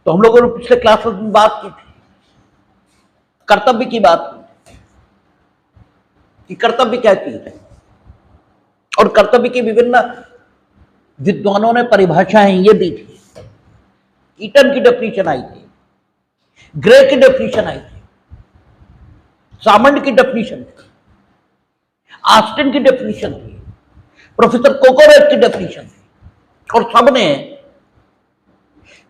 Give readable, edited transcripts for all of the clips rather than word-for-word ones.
तो हम लोगों ने पिछले क्लासेस में बात की थी कर्तव्य की बात कि कर्तव्य क्या चीज है, और कर्तव्य की विभिन्न विद्वानों ने परिभाषाएं ये दी थी। ईटन की डेफिनेशन आई थी, ग्रे की डेफिनेशन आई थी, सामंड की डेफिनेशन थी, ऑस्टिन की डेफिनेशन थी, प्रोफेसर कोकोरेट की डेफिनेशन थी, और सबने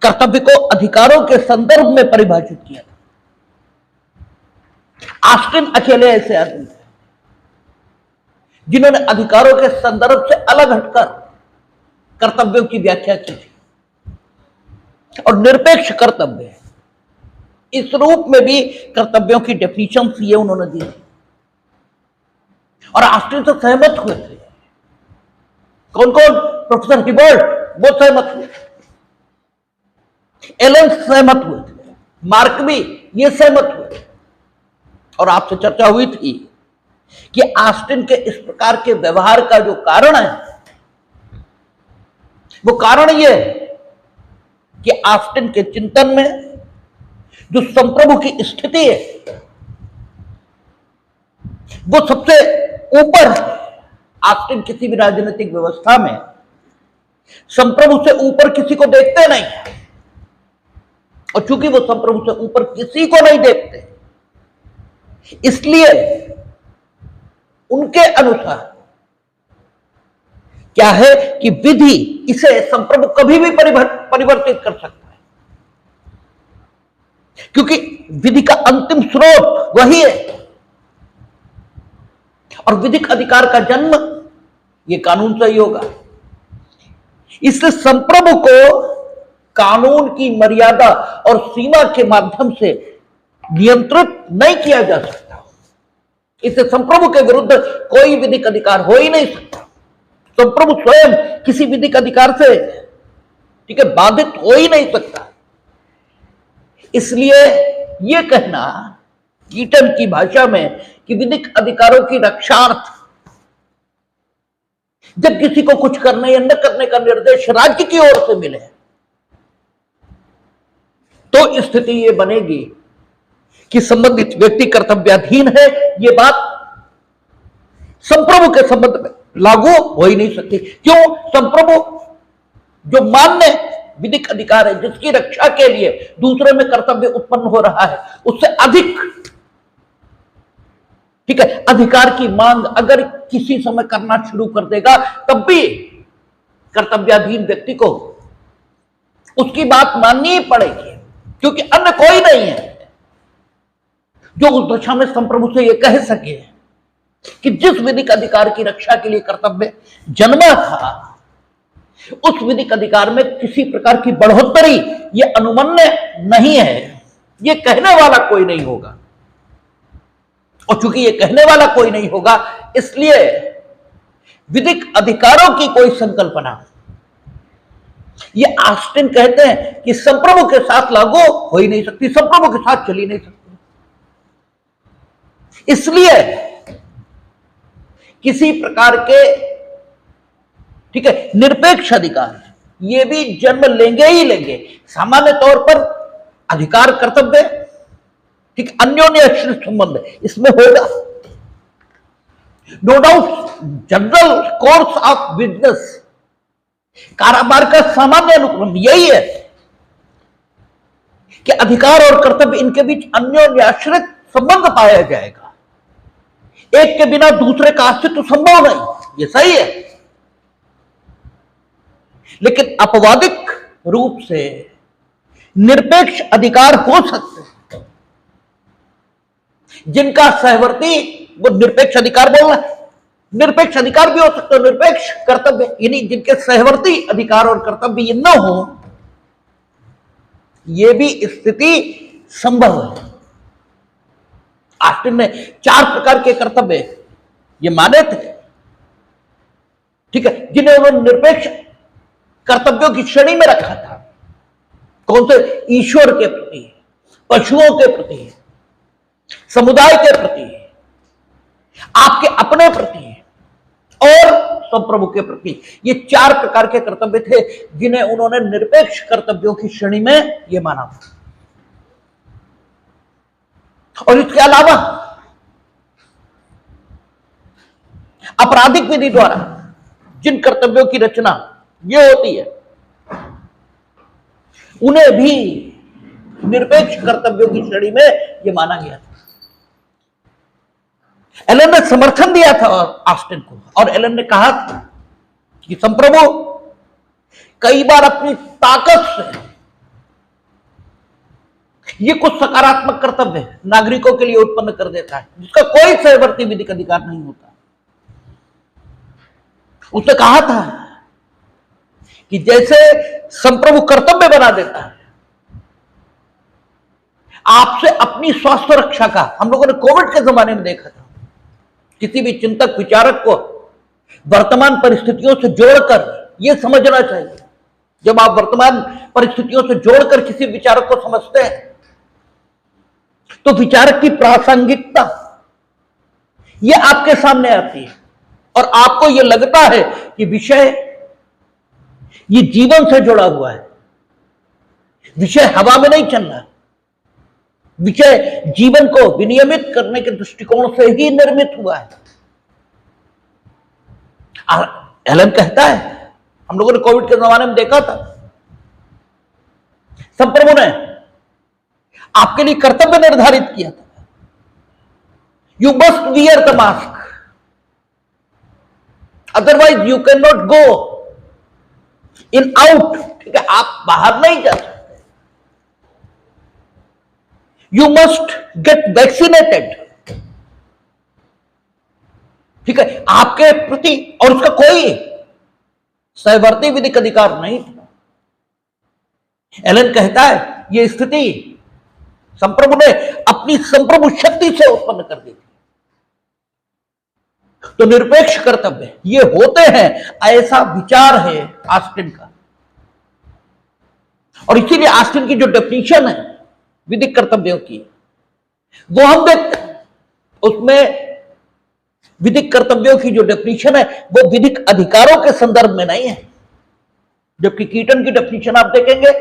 कर्तव्य को अधिकारों के संदर्भ में परिभाषित किया था। ऑस्टिन अकेले ऐसे आदमी थे जिन्होंने अधिकारों के संदर्भ से अलग हटकर कर्तव्यों की व्याख्या की थी, और निरपेक्ष कर्तव्य इस रूप में भी कर्तव्यों की डेफिनेशन ये उन्होंने दी थी, और ऑस्टिन से सहमत हुए थे। कौन कौन? प्रोफेसर हिबर्ट वो सहमत हुए, एलन सहमत हुए थे, मार्कवी ये सहमत हुए, और आपसे चर्चा हुई थी कि ऑस्टिन के इस प्रकार के व्यवहार का जो कारण है वो कारण ये है कि ऑस्टिन के चिंतन में जो संप्रभु की स्थिति है वो सबसे ऊपर है। ऑस्टिन किसी भी राजनीतिक व्यवस्था में संप्रभु से ऊपर किसी को देखते नहीं, और चूंकि वो संप्रभु से ऊपर किसी को नहीं देखते, इसलिए उनके अनुसार क्या है कि विधि इसे संप्रभु कभी भी परिवर्तित कर सकता है, क्योंकि विधि का अंतिम स्रोत वही है, और विधिक अधिकार का जन्म ये कानून से ही होगा। इसलिए संप्रभु को कानून की मर्यादा और सीमा के माध्यम से नियंत्रित नहीं किया जा सकता। इससे संप्रभु के विरुद्ध कोई विधिक अधिकार हो ही नहीं सकता। संप्रभु स्वयं किसी विधिक अधिकार से ठीक है बाधित हो ही नहीं सकता। इसलिए यह कहना ईटन की भाषा में कि विधिक अधिकारों की रक्षार्थ जब किसी को कुछ करने या न करने का निर्देश राज्य की ओर से मिले तो स्थिति यह बनेगी कि संबंधित व्यक्ति कर्तव्याधीन है। यह बात संप्रभु के संबंध में लागू हो ही नहीं सकती। क्यों? संप्रभु जो मान्य विधिक अधिकार है जिसकी रक्षा के लिए दूसरे में कर्तव्य उत्पन्न हो रहा है, उससे अधिक ठीक है अधिकार की मांग अगर किसी समय करना शुरू कर देगा, तब भी कर्तव्याधीन व्यक्ति को उसकी बात माननी ही पड़ेगी, क्योंकि अन्य कोई नहीं है जो उस दशा में संप्रभु से यह कह सके कि जिस विधिक अधिकार की रक्षा के लिए कर्तव्य जन्मा था उस विधिक अधिकार में किसी प्रकार की बढ़ोतरी यह अनुमन्य नहीं है। यह कहने वाला कोई नहीं होगा, और चूंकि यह कहने वाला कोई नहीं होगा इसलिए विधिक अधिकारों की कोई संकल्पना ये ऑस्टिन कहते हैं कि संप्रभु के साथ लागू हो ही नहीं सकती, संप्रभु के साथ चली नहीं सकती। इसलिए किसी प्रकार के ठीक है निरपेक्ष अधिकार ये भी जन्म लेंगे ही लेंगे। सामान्य तौर पर अधिकार कर्तव्य ठीक अन्योन्याश्रित संबंध इसमें होगा, no doubt. General course of business कारोबार का सामान्य अनुक्रम यही है कि अधिकार और कर्तव्य इनके बीच अन्योन्याश्रित संबंध पाया जाएगा। एक के बिना दूसरे का अस्तित्व संभव नहीं, ये सही है। लेकिन अपवादिक रूप से निरपेक्ष अधिकार हो सकते हैं जिनका सहवर्ती वो निरपेक्ष अधिकार बोलना है, निरपेक्ष अधिकार भी हो सकता है, निरपेक्ष कर्तव्य यानी जिनके सहवर्ती अधिकार और कर्तव्य ये न हो, ये भी स्थिति संभव है। ऑस्टिन ने 4 प्रकार के कर्तव्य ये माने थे ठीक है जिन्हें उन्होंने निरपेक्ष कर्तव्यों की श्रेणी में रखा था। कौन से? ईश्वर के प्रति, पशुओं के प्रति, समुदाय के प्रति, आपके अपने प्रति और संप्रभु के प्रति। ये 4 प्रकार के कर्तव्य थे जिन्हें उन्होंने निरपेक्ष कर्तव्यों की श्रेणी में ये माना था। और इसके अलावा आपराधिक विधि द्वारा जिन कर्तव्यों की रचना ये होती है, उन्हें भी निरपेक्ष कर्तव्यों की श्रेणी में ये माना गया था। एलन ने समर्थन दिया था ऑस्टिन को, और एलन ने कहा था कि संप्रभु कई बार अपनी ताकत से ये कुछ सकारात्मक कर्तव्य नागरिकों के लिए उत्पन्न कर देता है जिसका कोई सहवर्ती विधिक अधिकार नहीं होता। उसने कहा था कि जैसे संप्रभु कर्तव्य बना देता है आपसे अपनी स्वास्थ्य रक्षा का, हम लोगों ने कोविड के जमाने में देखा था, किसी भी चिंतक विचारक को वर्तमान परिस्थितियों से जोड़कर यह समझना चाहिए। जब आप वर्तमान परिस्थितियों से जोड़कर किसी विचारक को समझते हैं तो विचारक की प्रासंगिकता यह आपके सामने आती है और आपको यह लगता है कि विषय ये जीवन से जुड़ा हुआ है, विषय हवा में नहीं चल रहा, विषय जीवन को विनियमित करने के दृष्टिकोण से ही निर्मित हुआ है। एलन कहता है, हम लोगों ने कोविड के जमाने में देखा था, संप्रभु ने आपके लिए कर्तव्य निर्धारित किया था, you must wear the mask, otherwise you can not go in out. ठीक है, आप बाहर नहीं जा सकते, यू मस्ट गेट वैक्सीनेटेड। ठीक है, आपके प्रति और उसका कोई सहवर्ती विधिक अधिकार नहीं था। एलन कहता है यह स्थिति संप्रभु ने अपनी संप्रभु शक्ति से उत्पन्न कर दी थी। तो निरपेक्ष कर्तव्य ये होते हैं, ऐसा विचार है ऑस्टिन का। और इसीलिए ऑस्टिन की जो डेफिनेशन है विधिक कर्तव्यों की, वो हम देखते हैं, उसमें विधिक कर्तव्यों की जो डेफिनेशन है वो विधिक अधिकारों के संदर्भ में नहीं है। जबकि कीटन की डेफिनेशन आप देखेंगे,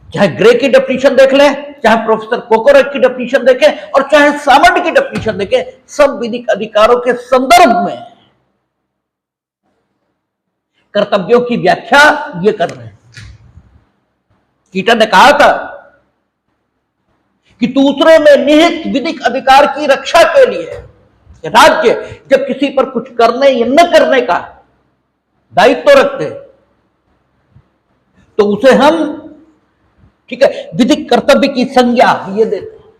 चाहे ग्रे की डेफिनेशन देख लें, चाहे प्रोफेसर कोकोरेक की डेफिनेशन देखें और चाहे सामंड की डेफिनेशन देखें, सब विधिक अधिकारों के संदर्भ में कर्तव्यों की व्याख्या ये कर रहे हैं। कीटन ने कहा था कि दूसरे में निहित विधिक अधिकार की रक्षा के लिए राज्य जब किसी पर कुछ करने या न करने का दायित्व रखते तो उसे हम, ठीक है, विधिक कर्तव्य की संज्ञा ये देते हैं।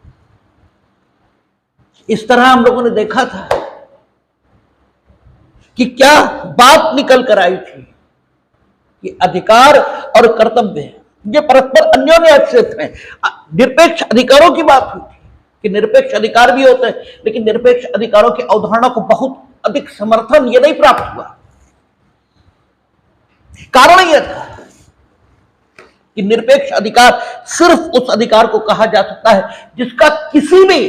इस तरह हम लोगों ने देखा था कि क्या बात निकल कर आई थी कि अधिकार और कर्तव्य ये परस्पर अन्योन्याश्रित हैं। निरपेक्ष अधिकारों की बात हुई थी कि निरपेक्ष अधिकार भी होते हैं, लेकिन निरपेक्ष अधिकारों की अवधारणा को बहुत अधिक समर्थन ये नहीं प्राप्त हुआ। कारण यह था कि निरपेक्ष अधिकार सिर्फ उस अधिकार को कहा जा सकता है जिसका किसी भी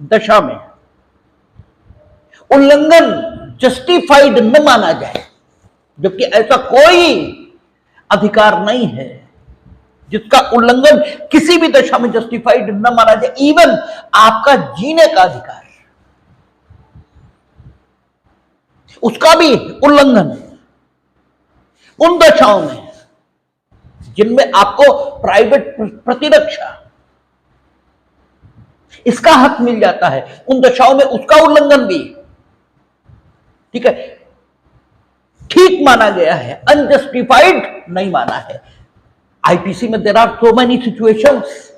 दशा में उल्लंघन जस्टिफाइड न माना जाए, जबकि ऐसा कोई अधिकार नहीं है जिसका उल्लंघन किसी भी दशा में जस्टिफाइड न माना जाए। इवन आपका जीने का अधिकार, उसका भी उल्लंघन उन दशाओं में जिनमें आपको प्राइवेट प्रतिरक्षा इसका हक मिल जाता है, उन दशाओं में उसका उल्लंघन भी, ठीक है, ठीक माना गया है, अनजस्टिफाइड नहीं माना है। आईपीसी में there are so many situations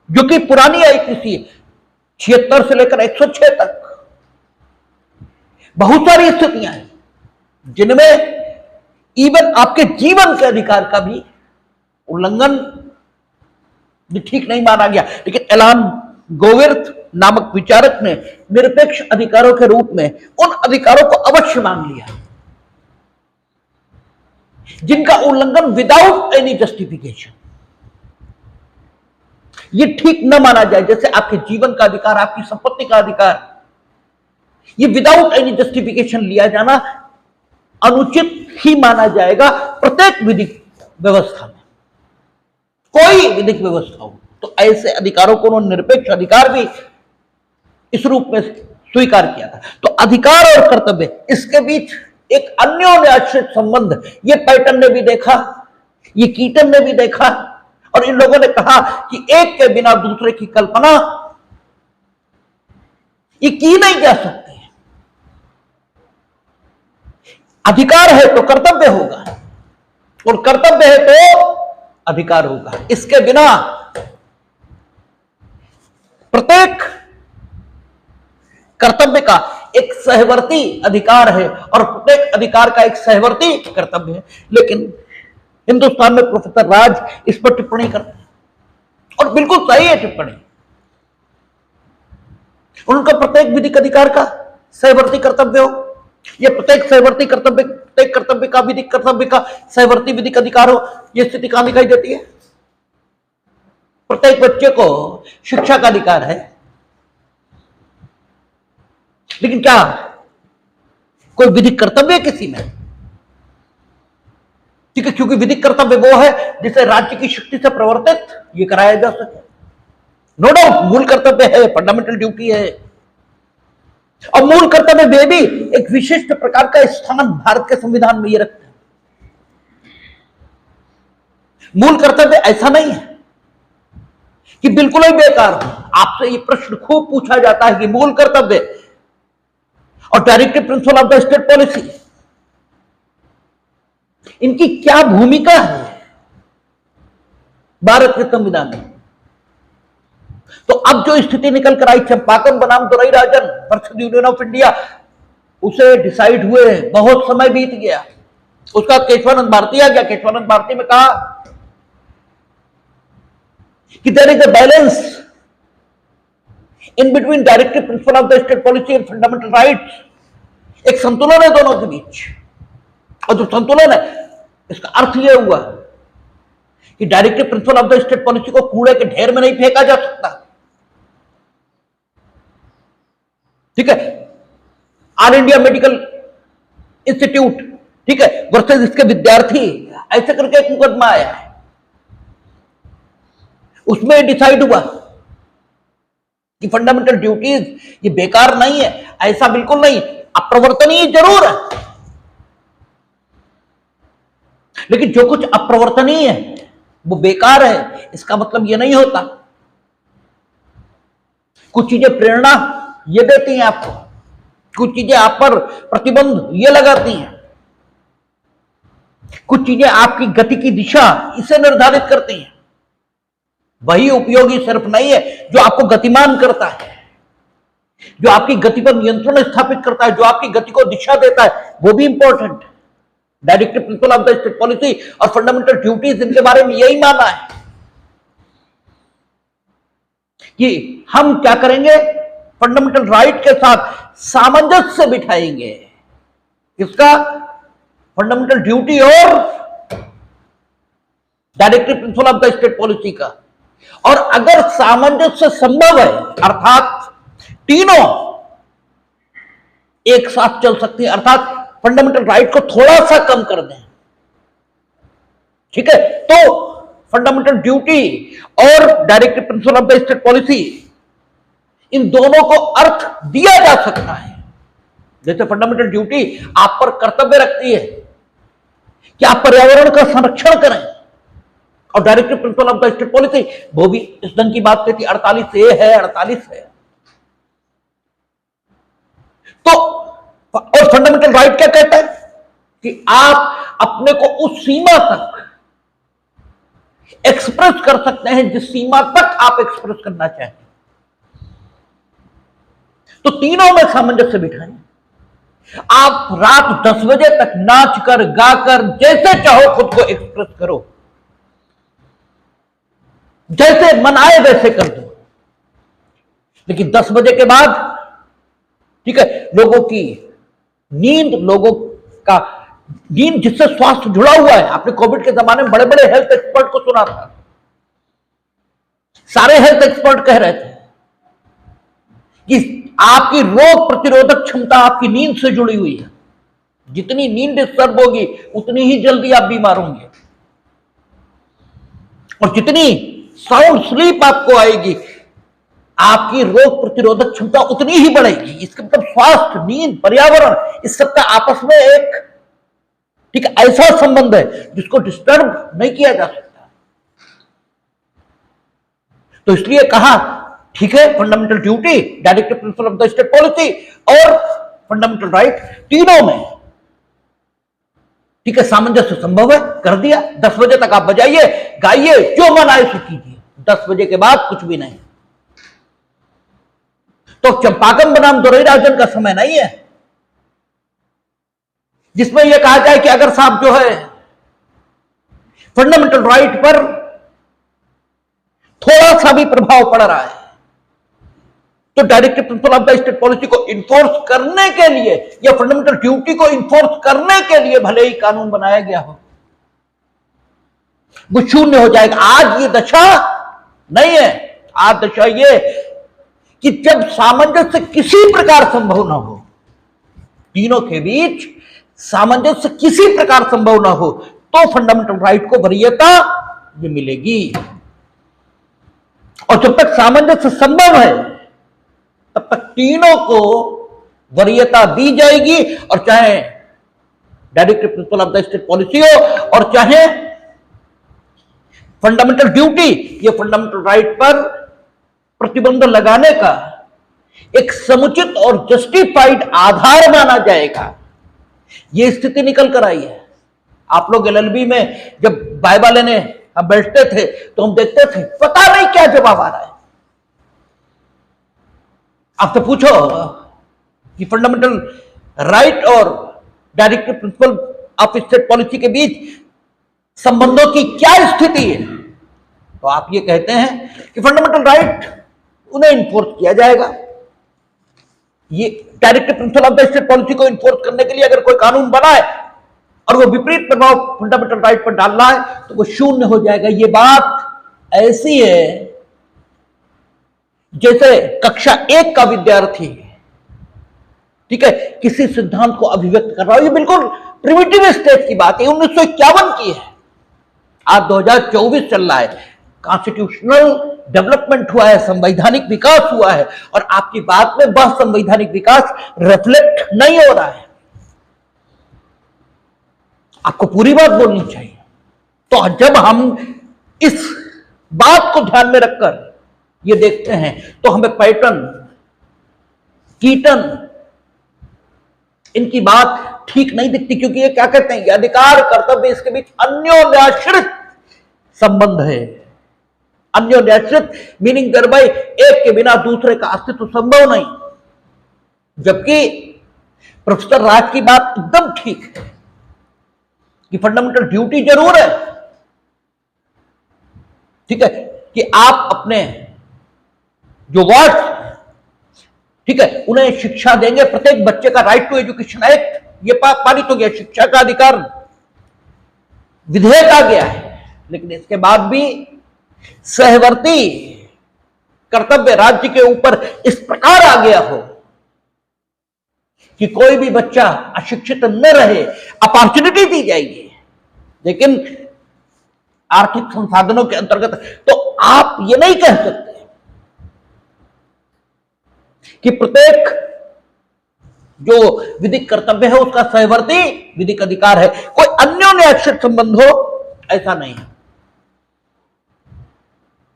जो कि पुरानी आईपीसी 76 से लेकर 106 तक बहुत सारी स्थितियां हैं जिनमें इवन आपके जीवन के अधिकार का भी उल्लंघन ठीक नहीं माना गया। लेकिन एलान गोवर्थ नामक विचारक ने निरपेक्ष अधिकारों के रूप में उन अधिकारों को अवश्य मान लिया जिनका उल्लंघन विदाउट एनी जस्टिफिकेशन ये ठीक न माना जाए। जैसे आपके जीवन का अधिकार, आपकी संपत्ति का अधिकार, ये विदाउट एनी जस्टिफिकेशन लिया जाना अनुचित ही माना जाएगा प्रत्येक विधिक व्यवस्था में, कोई विधिक व्यवस्था हो। तो ऐसे अधिकारों को उन्होंने निरपेक्ष अधिकार भी इस रूप में स्वीकार किया था। तो अधिकार और कर्तव्य, इसके बीच एक अन्योन्य आश्रित संबंध, ये पैटर्न ने भी देखा, ये कीटन ने भी देखा, और इन लोगों ने कहा कि एक के बिना दूसरे की कल्पना ये की नहीं जा सकती। अधिकार है तो कर्तव्य होगा, और कर्तव्य है तो अधिकार होगा। इसके बिना प्रत्येक कर्तव्य का एक सहवर्ती अधिकार है और प्रत्येक अधिकार का एक सहवर्ती कर्तव्य है। लेकिन हिंदुस्तान में प्रोफेसर राज इस पर टिप्पणी करते हैं, और बिल्कुल सही है टिप्पणी। उनका प्रत्येक विधिक अधिकार का सहवर्ती कर्तव्य हो, यह प्रत्येक सहवर्ती कर्तव्य, प्रत्येक कर्तव्य का विधिक कर्तव्य का सहवर्ती विधिक अधिकार हो, यह स्थिति कहां दिखाई देती है? प्रत्येक बच्चे को शिक्षा का अधिकार है, लेकिन क्या कोई विधिक कर्तव्य किसी में? ठीक है, क्योंकि विधिक कर्तव्य वो है जिसे राज्य की शक्ति से प्रवर्तित ये कराया जा सके। नो डाउट मूल कर्तव्य है, फंडामेंटल ड्यूटी है, और मूल कर्तव्य में भी एक विशिष्ट प्रकार का स्थान भारत के संविधान में ये रखते हैं। मूल कर्तव्य ऐसा नहीं है कि बिल्कुल ही बेकार हो। आपसे ये प्रश्न खूब पूछा जाता है कि मूल कर्तव्य और directive principle of the state policy, इनकी क्या भूमिका है भारत के संविधान में? तो अब जो स्थिति निकल कर आई, चंपाकन बनाम दोरई राजन वर्सेस यूनियन ऑफ इंडिया, उसे डिसाइड हुए बहुत समय बीत गया। उसका केशवानंद भारती आ गया। केशवानंद भारती में कहा कि there is a balance in between directive principle of the state policy and fundamental rights. एक संतुलन है दोनों के बीच, और जो संतुलन है, इसका अर्थ यह हुआ कि directive principle of the state policy को कूड़े के ढेर में नहीं फेंका जा सकता। ठीक है, ऑल इंडिया मेडिकल इंस्टीट्यूट, ठीक है, वर्सेस इसके विद्यार्थी, ऐसे करके एक मुकदमा आया है, उसमें डिसाइड हुआ कि फंडामेंटल ड्यूटीज ये बेकार नहीं है। ऐसा बिल्कुल नहीं, अप्रवर्तनीय जरूर है, लेकिन जो कुछ अप्रवर्तनीय है वो बेकार है, इसका मतलब ये नहीं होता। कुछ चीजें प्रेरणा ये देती हैं आपको, कुछ चीजें आप पर प्रतिबंध ये लगाती हैं, कुछ चीजें आपकी गति की दिशा इसे निर्धारित करती हैं। वही उपयोगी सिर्फ नहीं है जो आपको गतिमान करता है, जो आपकी गति पर नियंत्रण स्थापित करता है, जो आपकी गति को दिशा देता है, वो भी important. Directive principle of the state policy और फंडामेंटल ड्यूटीज, इनके बारे में यही माना है कि हम क्या करेंगे, फंडामेंटल राइट के साथ सामंजस्य बिठाएंगे। इसका फंडामेंटल ड्यूटी और directive principle of the state policy का। और अगर सामंजस्य संभव है, अर्थात तीनों एक साथ चल सकते हैं, अर्थात फंडामेंटल राइट को थोड़ा सा कम कर दें, ठीक है, तो फंडामेंटल ड्यूटी और directive principle of the state policy, इन दोनों को अर्थ दिया जा सकता है। जैसे फंडामेंटल ड्यूटी आप पर कर्तव्य रखती है कि आप पर्यावरण का संरक्षण करें, और directive principle of the state policy वो भी इस ढंग की बात कहती है, 48A है, 48 है। तो और फंडामेंटल राइट क्या कहता है कि आप अपने को उस सीमा तक एक्सप्रेस कर सकते हैं जिस सीमा तक आप एक्सप्रेस करना चाहें। तो तीनों में सामंजस्य बिठाएं। आप रात 10 बजे तक नाच कर, गाकर, जैसे चाहो खुद को एक्सप्रेस करो, जैसे मन आए वैसे कर दो, लेकिन 10 बजे के बाद, ठीक है, लोगों की नींद, लोगों का नींद जिससे स्वास्थ्य जुड़ा हुआ है। आपने कोविड के जमाने में बड़े बड़े हेल्थ एक्सपर्ट को सुना था, सारे हेल्थ एक्सपर्ट कह रहे थे कि आपकी रोग प्रतिरोधक क्षमता आपकी नींद से जुड़ी हुई है। जितनी नींद डिस्टर्ब होगी उतनी ही जल्दी आप बीमार होंगे, और जितनी साउंड स्लीप आपको आएगी आपकी रोग प्रतिरोधक क्षमता उतनी ही बढ़ेगी। इसका मतलब स्वास्थ्य, नींद, पर्यावरण, इस सबका आपस में एक ठीक ऐसा संबंध है जिसको डिस्टर्ब नहीं किया जा सकता। तो इसलिए कहा ठीक है, fundamental duty, directive principle of the state policy और फंडामेंटल राइट, तीनों में ठीक है सामंजस्य संभव है, कर दिया। 10 बजे तक आप बजाइए, गाइए, जो मन आए सो कीजिए, 10 बजे के बाद कुछ भी नहीं। तो चंपाकन बनाम दोरईराजन का समय नहीं है जिसमें यह कहा जाए कि अगर साहब जो है फंडामेंटल राइट पर थोड़ा सा भी प्रभाव पड़ रहा है तो directive principle of the state policy को इन्फोर्स करने के लिए या फंडामेंटल ड्यूटी को इन्फोर्स करने के लिए भले ही कानून बनाया गया हो, वो शून्य हो जाएगा। आज ये दशा नहीं है। आज दशा ये कि जब सामंजस्य किसी प्रकार संभव ना हो, तीनों के बीच सामंजस्य किसी प्रकार संभव ना हो, तो फंडामेंटल राइट को वरीयता भी मिलेगी। और जब तक सामंजस्य संभव है तब तक तीनों को वरीयता दी जाएगी, और चाहे directive principle of the state policy हो और चाहे फंडामेंटल ड्यूटी या फंडामेंटल राइट पर प्रतिबंध लगाने का एक समुचित और जस्टिफाइड आधार माना जाएगा। यह स्थिति निकल कर आई है। आप लोग एलएलबी में जब बाइबा लेने हम बैठते थे तो हम देखते थे पता नहीं क्या जवाब आ रहा है। आप तो पूछो कि फंडामेंटल राइट और directive principle of state policy के बीच संबंधों की क्या स्थिति है, तो आप ये कहते हैं कि फंडामेंटल राइट उन्हें इन्फोर्स किया जाएगा। ये directive principle of the state policy को इन्फोर्स करने के लिए अगर कोई कानून बना है और वो विपरीत प्रभाव फंडामेंटल राइट पर डाल रहा है तो वो शून्य हो जाएगा। ये बात ऐसी है जैसे कक्षा 1 का विद्यार्थी ठीक है किसी सिद्धांत को अभिव्यक्त कर रहा हो। ये बिल्कुल प्रिमिटिव स्टेज की बात है, 1951 की है। आज 2024 चल रहा है, कॉन्स्टिट्यूशनल डेवलपमेंट हुआ है, संवैधानिक विकास हुआ है, और आपकी बात में वह संवैधानिक विकास रिफ्लेक्ट नहीं हो रहा है। आपको पूरी बात बोलनी चाहिए। तो जब हम इस बात को ध्यान में रखकर ये देखते हैं तो हमें पैटर्न, कीटन, इनकी बात ठीक नहीं दिखती, क्योंकि ये क्या कहते हैं, अधिकार कर्तव्य इसके बीच अन्योन्याश्रित संबंध है। अन्योन्याश्रित मीनिंग दरबाई एक के बिना दूसरे का अस्तित्व संभव नहीं। जबकि प्रोफेसर राज की बात एकदम ठीक है कि फंडामेंटल ड्यूटी जरूर है, ठीक है, कि आप अपने जो वार्ड ठीक है उन्हें शिक्षा देंगे। प्रत्येक बच्चे का राइट टू एजुकेशन एक्ट ये पारित हो गया, शिक्षा का अधिकार विधेयक आ गया है, लेकिन इसके बाद भी सहवर्ती कर्तव्य राज्य के ऊपर इस प्रकार आ गया हो कि कोई भी बच्चा अशिक्षित न रहे, अपॉर्चुनिटी दी जाएगी, लेकिन आर्थिक संसाधनों के अंतर्गत। तो आप ये नहीं कह सकते कि प्रत्येक जो विधिक कर्तव्य है उसका सहवर्ती विधिक अधिकार है, कोई अन्योन्याश्रित संबंध हो, ऐसा नहीं है।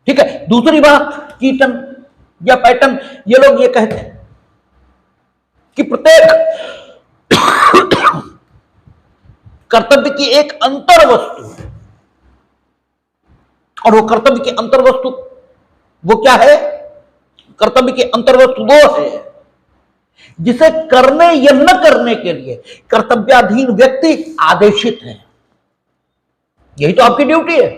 ठीक है। दूसरी बात, कीटन या पैटर्न, ये लोग ये कहते हैं कि प्रत्येक कर्तव्य की एक अंतर वस्तु है, और वो कर्तव्य की अंतर वस्तु वो क्या है? कर्तव्य की अंतर वस्तु वो है जिसे करने या न करने के लिए कर्तव्याधीन व्यक्ति आदेशित है। यही तो आपकी ड्यूटी है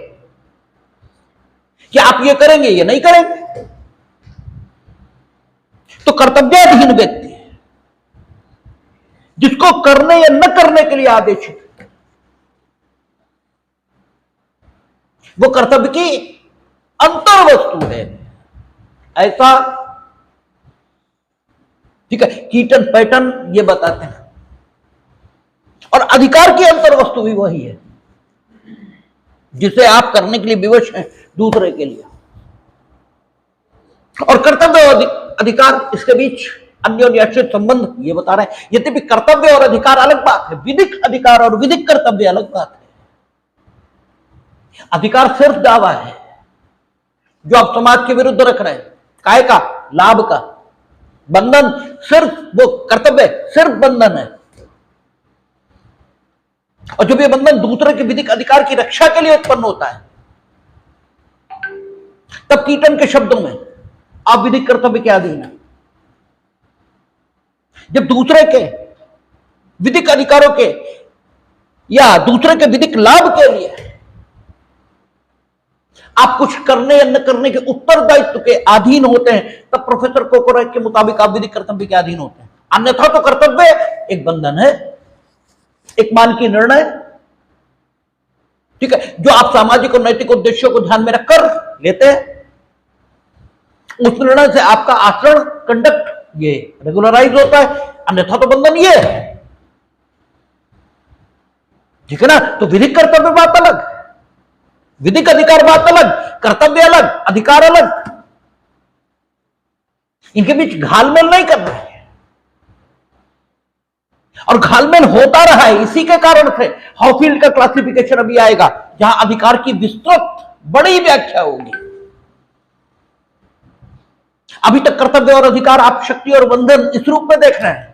कि आप ये करेंगे या नहीं करेंगे। तो कर्तव्याधीन व्यक्ति जिसको करने या न करने के लिए आदेशित, वो कर्तव्य की अंतर वस्तु है। ऐसा ठीक है, कीटन पैटर्न ये बताते हैं। और अधिकार की अंतर वस्तु भी वही है जिसे आप करने के लिए विवश हैं दूसरे के लिए। और कर्तव्य और अधिकार, इसके बीच अन्योन्याश्रित संबंध ये बता रहे हैं। यद्यपि कर्तव्य और अधिकार अलग बात है, विधिक अधिकार और विधिक कर्तव्य अलग बात है। अधिकार सिर्फ दावा है जो आप समाज के विरुद्ध रख रहे हैं, काय का, लाभ का। बंधन सिर्फ वो कर्तव्य, सिर्फ बंधन है। और जब ये बंधन दूसरे के विधिक अधिकार की रक्षा के लिए उत्पन्न होता है, तब कीटन के शब्दों में आप विधिक कर्तव्य के अधीन है। जब दूसरे के विधिक अधिकारों के या दूसरे के विधिक लाभ के लिए आप कुछ करने या न करने के उत्तरदायित्व के अधीन होते हैं, तब प्रोफेसर कोकोरेक के मुताबिक आप विधिक कर्तव्य के अधीन होते हैं। अन्यथा तो कर्तव्य एक बंधन है, एक मानकीय निर्णय, ठीक है, जो आप सामाजिक और नैतिक उद्देश्यों को ध्यान में रखकर लेते हैं। उस निर्णय से आपका आचरण, कंडक्ट ये रेगुलराइज होता है, अन्यथा तो बंधन ये है, ठीक है ना। तो विधिक कर्तव्य बात अलग, विधिक अधिकार बात अलग, कर्तव्य अलग, अधिकार अलग। इनके बीच घालमेल नहीं करना है, और घालमेल होता रहा है। इसी के कारण से हॉफील्ड का क्लासिफिकेशन अभी आएगा, जहां अधिकार की विस्तृत बड़ी व्याख्या होगी। अभी तक कर्तव्य और अधिकार आप शक्ति और बंधन इस रूप में देख रहे हैं।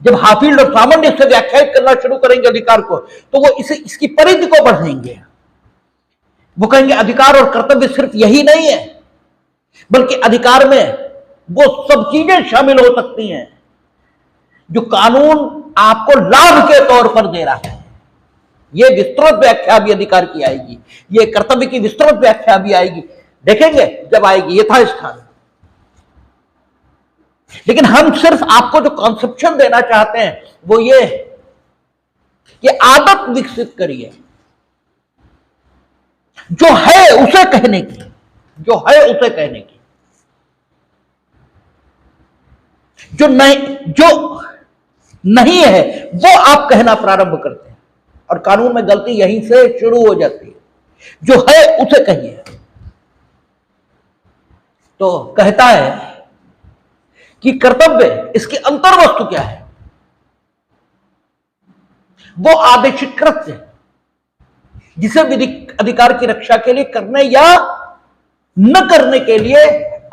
जब हाफील्ड और सामान्य से व्याख्यायित करना शुरू करेंगे अधिकार को, तो वो इसकी परिधि को बढ़ाएंगे। वो कहेंगे अधिकार और कर्तव्य सिर्फ यही नहीं है, बल्कि अधिकार में वो सब चीजें शामिल हो सकती हैं जो कानून आपको लाभ के तौर पर दे रहा है। ये विस्तृत व्याख्या भी अधिकार की आएगी, ये कर्तव्य की विस्तृत व्याख्या भी आएगी, देखेंगे जब आएगी यथास्थान। लेकिन हम सिर्फ आपको जो कॉन्सेप्शन देना चाहते हैं वो ये कि आदत विकसित करिए जो है उसे कहने की, जो है उसे कहने की। जो नहीं है वो आप कहना प्रारंभ करते हैं, और कानून में गलती यहीं से शुरू हो जाती है। जो है उसे कहिए। तो कहता है कि कर्तव्य, इसकी अंतर वस्तु क्या है? वो आदेशित कृत्य जिसे विधिक अधिकार की रक्षा के लिए करने या न करने के लिए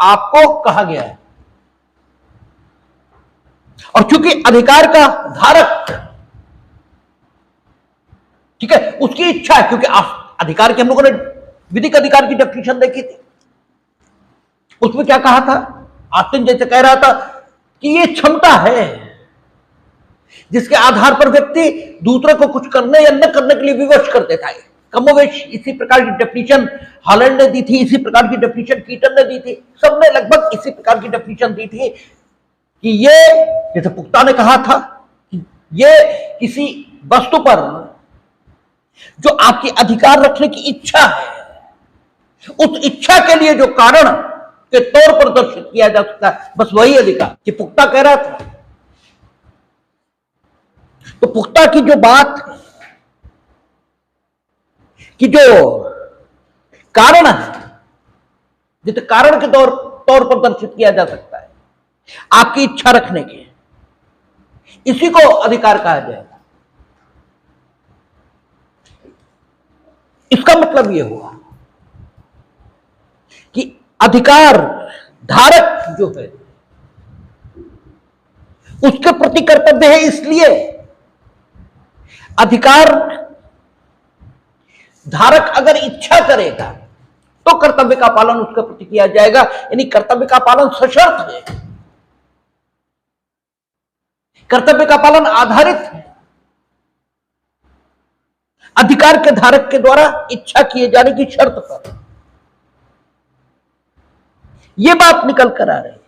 आपको कहा गया है। और चूंकि अधिकार का धारक, ठीक है, उसकी इच्छा है, क्योंकि अधिकार की हम लोगों ने विधिक अधिकार की डेफिनेशन देखी थी, उसमें क्या कहा था? आस्टिन जैसे कह रहा था कि ये क्षमता है जिसके आधार पर व्यक्ति दूसरे को कुछ करने या न करने के लिए विवश कर देता है। कमोवेश इसी प्रकार की डेफिनेशन हॉलैंड ने दी थी, इसी प्रकार की डेफिनेशन कीटन ने दी थी, सबने लगभग इसी प्रकार की डेफिनेशन दी थी कि ये, जैसे पुख्ता ने कहा था कि ये किसी वस्तु पर जो आपकी अधिकार रखने की इच्छा है, उस इच्छा के लिए जो कारण के तौर पर दर्शित किया जा सकता है, बस वही अधिकार कि पुख्ता कह रहा था। तो पुख्ता की जो बात कि जो कारण है, जिसे कारण के तौर पर दर्शित किया जा सकता है आपकी इच्छा रखने के, इसी को अधिकार कहा जाएगा। इसका मतलब यह हुआ कि अधिकार धारक जो है उसके प्रति कर्तव्य है, इसलिए अधिकार धारक अगर इच्छा करेगा तो कर्तव्य का पालन उसके प्रति किया जाएगा। यानी कर्तव्य का पालन सशर्त है, कर्तव्य का पालन आधारित है अधिकार के धारक के द्वारा इच्छा किए जाने की शर्त पर। यह बात निकल कर आ रही है,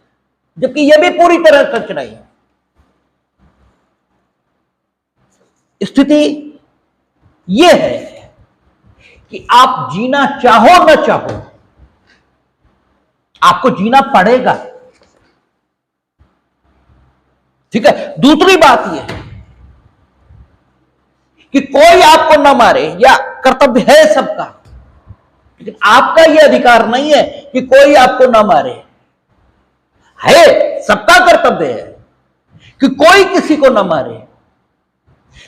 जबकि यह भी पूरी तरह सच नहीं है। स्थिति यह है कि आप जीना चाहो न चाहो, आपको जीना पड़ेगा। ठीक है। दूसरी बात यह है कि कोई आपको ना मारे, या कर्तव्य है सबका, लेकिन आपका यह अधिकार नहीं है कि कोई आपको ना मारे। है, सबका कर्तव्य है कि कोई किसी को ना मारे,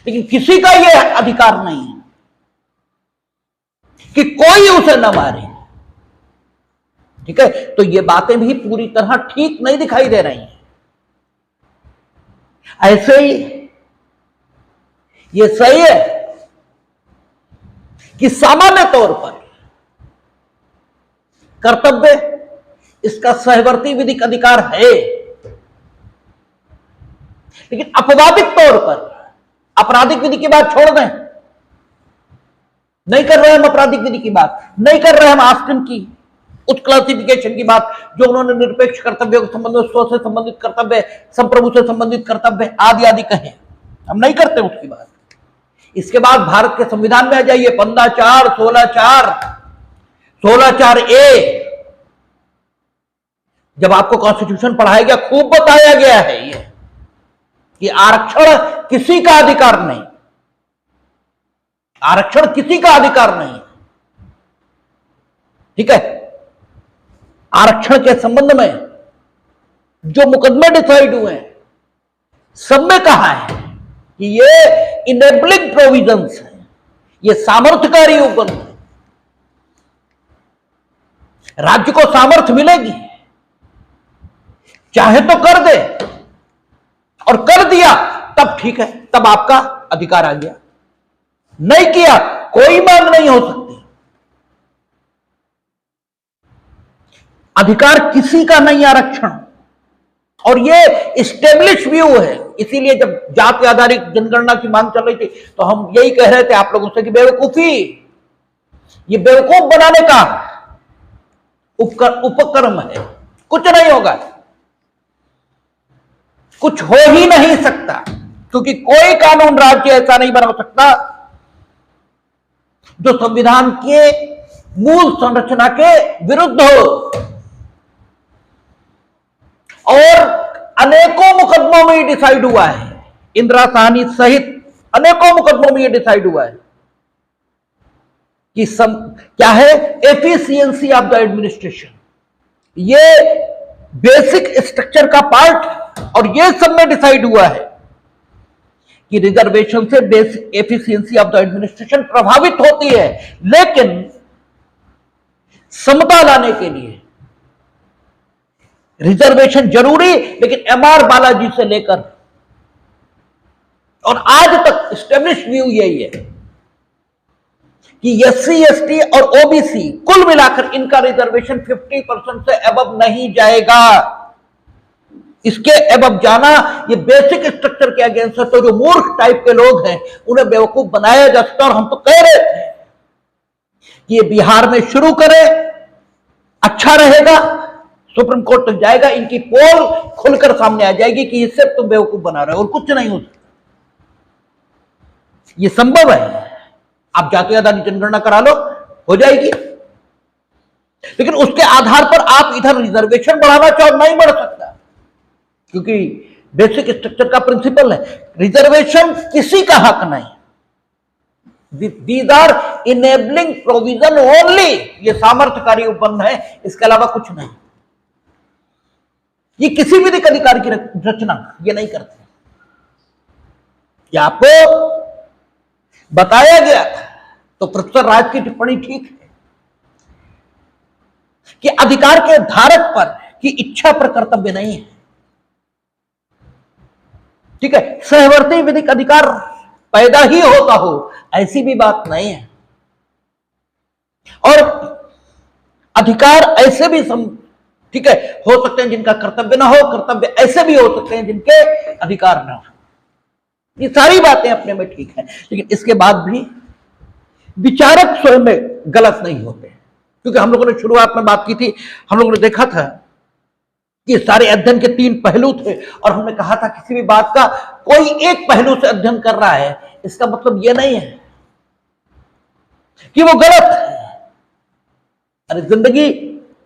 लेकिन किसी का यह अधिकार नहीं है कि कोई उसे ना मारे। ठीक है, तो ये बातें भी पूरी तरह ठीक नहीं दिखाई दे रही हैं। ऐसे ही ये सही है कि सामान्य तौर पर कर्तव्य इसका सहवर्ती विधिक अधिकार है, लेकिन अपवादिक तौर पर आपराधिक विधि की बात छोड़ दें, नहीं कर रहे हम आपराधिक विधि की बात, नहीं कर रहे हम आस्किन की उच्च क्लासिफिकेशन की बात, जो उन्होंने निरपेक्ष कर्तव्य के संबंध में, स्व से संबंधित कर्तव्य, संप्रभु से संबंधित कर्तव्य आदि आदि कहे, हम नहीं करते उसकी बात। इसके बाद भारत के संविधान में आ जाइए, 15(4), 16(4), 16(4)A, जब आपको कॉन्स्टिट्यूशन पढ़ाया गया खूब बताया गया है ये कि आरक्षण किसी का अधिकार नहीं, आरक्षण किसी का अधिकार नहीं। ठीक है, आरक्षण के संबंध में जो मुकदमे डिसाइड हुए हैं, सब में कहा है कि ये इनेबलिंग प्रोविजंस है, ये सामर्थ्यकारी उपबंध है। राज्य को सामर्थ्य मिलेगी, चाहे तो कर दे, और कर दिया तब ठीक है, तब आपका अधिकार आ गया, नहीं किया कोई मांग नहीं हो सकती। अधिकार किसी का नहीं आरक्षण, और ये स्टेब्लिश व्यू है। इसीलिए जब जाति आधारित जनगणना की मांग चल रही थी तो हम यही कह रहे थे आप लोगों से कि बेवकूफी, ये बेवकूफ बनाने का उपक्रम है, कुछ नहीं होगा, कुछ हो ही नहीं सकता, क्योंकि कोई कानून राज्य ऐसा नहीं बना सकता जो संविधान के मूल संरचना के विरुद्ध हो। और अनेकों मुकदमों में ये डिसाइड हुआ है, इंदिरा साहनी सहित अनेकों मुकदमों में ये डिसाइड हुआ है कि क्या है, एफिशिएंसी ऑफ द एडमिनिस्ट्रेशन, ये बेसिक स्ट्रक्चर का पार्ट, और ये सब में डिसाइड हुआ है कि रिजर्वेशन से basic efficiency of the administration प्रभावित होती है। लेकिन समता लाने के लिए रिजर्वेशन जरूरी, लेकिन एमआर बालाजी से लेकर और आज तक स्टेब्लिश व्यू यही है कि एससी, एसटी और ओबीसी कुल मिलाकर इनका रिजर्वेशन 50% से अबव नहीं जाएगा। इसके अबव जाना ये बेसिक स्ट्रक्चर के अगेंस्ट है। तो जो मूर्ख टाइप के लोग हैं उन्हें बेवकूफ बनाया जा सकता है। और हम तो कह रहे थे कि ये बिहार में शुरू करें, अच्छा रहेगा, सुप्रीम कोर्ट तक जाएगा, इनकी पोल खुलकर सामने आ जाएगी कि इससे तुम बेवकूफ बना रहे हो और कुछ नहीं हो सकता। ये संभव है, आप जाति आधारित जनगणना करा लो, हो जाएगी, लेकिन उसके आधार पर आप इधर रिजर्वेशन बढ़ाना चाहो नहीं बढ़ सकता, क्योंकि बेसिक स्ट्रक्चर का प्रिंसिपल है रिजर्वेशन किसी का हक नहीं। These are enabling provision only, ये सामर्थ्यकारी उपबंध है, इसके अलावा कुछ नहीं। ये किसी भी अधिकार की रचना ये नहीं करते। ये आपको बताया गया था, तो प्रोफेसर राज की टिप्पणी ठीक है कि अधिकार के धारक पर की इच्छा पर कर्तव्य नहीं है। ठीक है, सहवर्ती विधिक अधिकार पैदा ही होता हो ऐसी भी बात नहीं है, और अधिकार ऐसे भी ठीक है हो सकते हैं जिनका कर्तव्य ना हो, कर्तव्य ऐसे भी हो सकते हैं जिनके अधिकार ना हो। ये सारी बातें अपने में ठीक है, लेकिन इसके बाद भी विचारक स्वयं में गलत नहीं होते, क्योंकि हम लोगों ने शुरुआत में बात की थी, हम लोगों ने देखा था कि सारे अध्ययन के 3 पहलू थे, और हमने कहा था किसी भी बात का कोई एक पहलू से अध्ययन कर रहा है इसका मतलब यह नहीं है कि वो गलत है। अरे जिंदगी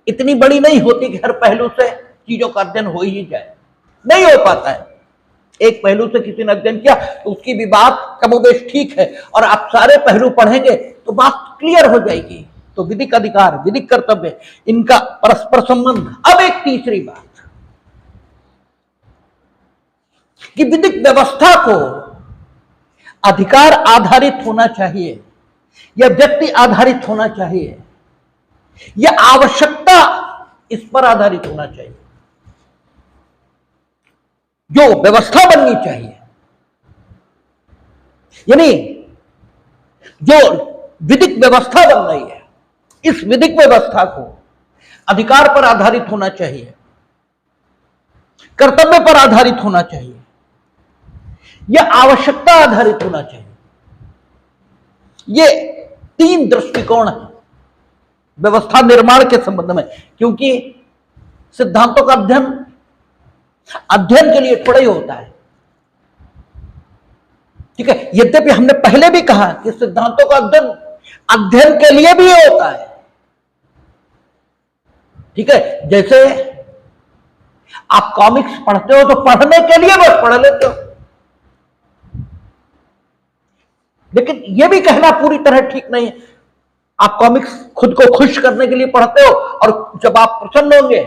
इतनी बड़ी नहीं होती कि हर पहलू से चीजों का अध्ययन हो ही जाए, नहीं हो पाता है। एक पहलू से किसी ने अध्ययन किया तो उसकी भी बात कमोबेश ठीक है, और आप सारे पहलू पढ़ेंगे तो बात क्लियर हो जाएगी। तो विधिक अधिकार, विधिक कर्तव्य, इनका परस्पर संबंध। अब एक तीसरी बात कि विधिक व्यवस्था को अधिकार आधारित होना चाहिए या व्यक्ति आधारित होना चाहिए या आवश्यकता इस पर आधारित होना चाहिए। जो व्यवस्था बननी चाहिए, यानी जो विधिक व्यवस्था बन रही है, इस विधिक व्यवस्था को अधिकार पर आधारित होना चाहिए, कर्तव्य पर आधारित होना चाहिए या आवश्यकता आधारित होना चाहिए। ये तीन दृष्टिकोण है व्यवस्था निर्माण के संबंध में, क्योंकि सिद्धांतों का अध्ययन के लिए थोड़ा ही होता है। ठीक है, यद्यपि हमने पहले भी कहा कि सिद्धांतों का अध्ययन के लिए भी होता है। ठीक है, जैसे आप कॉमिक्स पढ़ते हो तो पढ़ने के लिए बस पढ़ लेते हो, लेकिन यह भी कहना पूरी तरह ठीक नहीं है। आप कॉमिक्स खुद को खुश करने के लिए पढ़ते हो, और जब आप प्रसन्न होंगे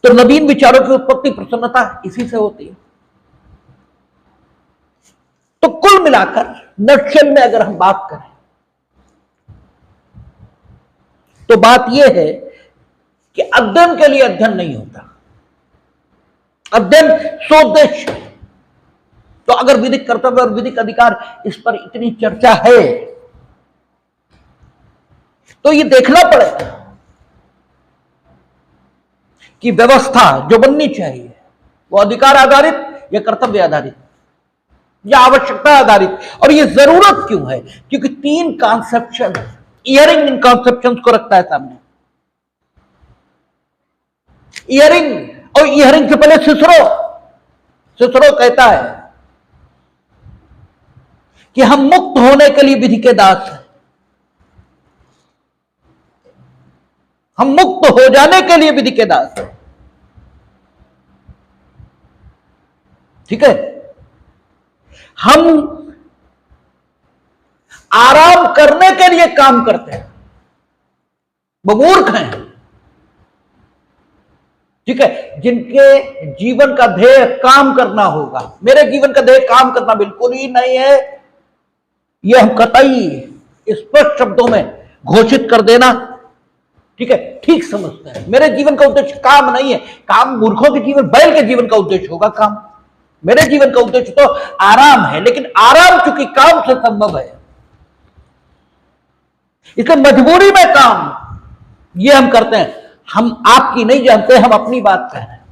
तो नवीन विचारों की उत्पत्ति प्रसन्नता इसी से होती है। तो कुल मिलाकर नटशेल में अगर हम बात करें तो बात यह है कि अध्ययन के लिए अध्ययन नहीं होता, अध्ययन सोद्देश्य। तो अगर विधिक कर्तव्य और विधिक अधिकार इस पर इतनी चर्चा है तो ये देखना पड़ेगा कि व्यवस्था जो बननी चाहिए वो अधिकार आधारित या कर्तव्य आधारित या आवश्यकता आधारित। और ये जरूरत क्यों है? क्योंकि तीन कॉन्सेप्शन, इयरिंग इन कॉन्सेप्शंस को रखता है सामने। इयरिंग, और इयरिंग से पहले सिसरो कहता है कि हम मुक्त होने के लिए विधि के दास हैं, हम मुक्त हो जाने के लिए विधि के दास हैं। ठीक है, हम आराम करने के लिए काम करते हैं, वो मूर्ख हैं। ठीक है, जिनके जीवन का ध्येय काम करना होगा। मेरे जीवन का ध्येय काम करना बिल्कुल ही नहीं है, यह हम कतई स्पष्ट शब्दों में घोषित कर देना, ठीक है, ठीक समझते हैं। मेरे जीवन का उद्देश्य काम नहीं है। काम मूर्खों के जीवन, बैल के जीवन का उद्देश्य होगा काम। मेरे जीवन का उद्देश्य तो आराम है, लेकिन आराम चूंकि काम से संभव है, इसलिए मजबूरी में काम ये हम करते हैं। हम आपकी नहीं जानते, हम अपनी बात कह रहे हैं।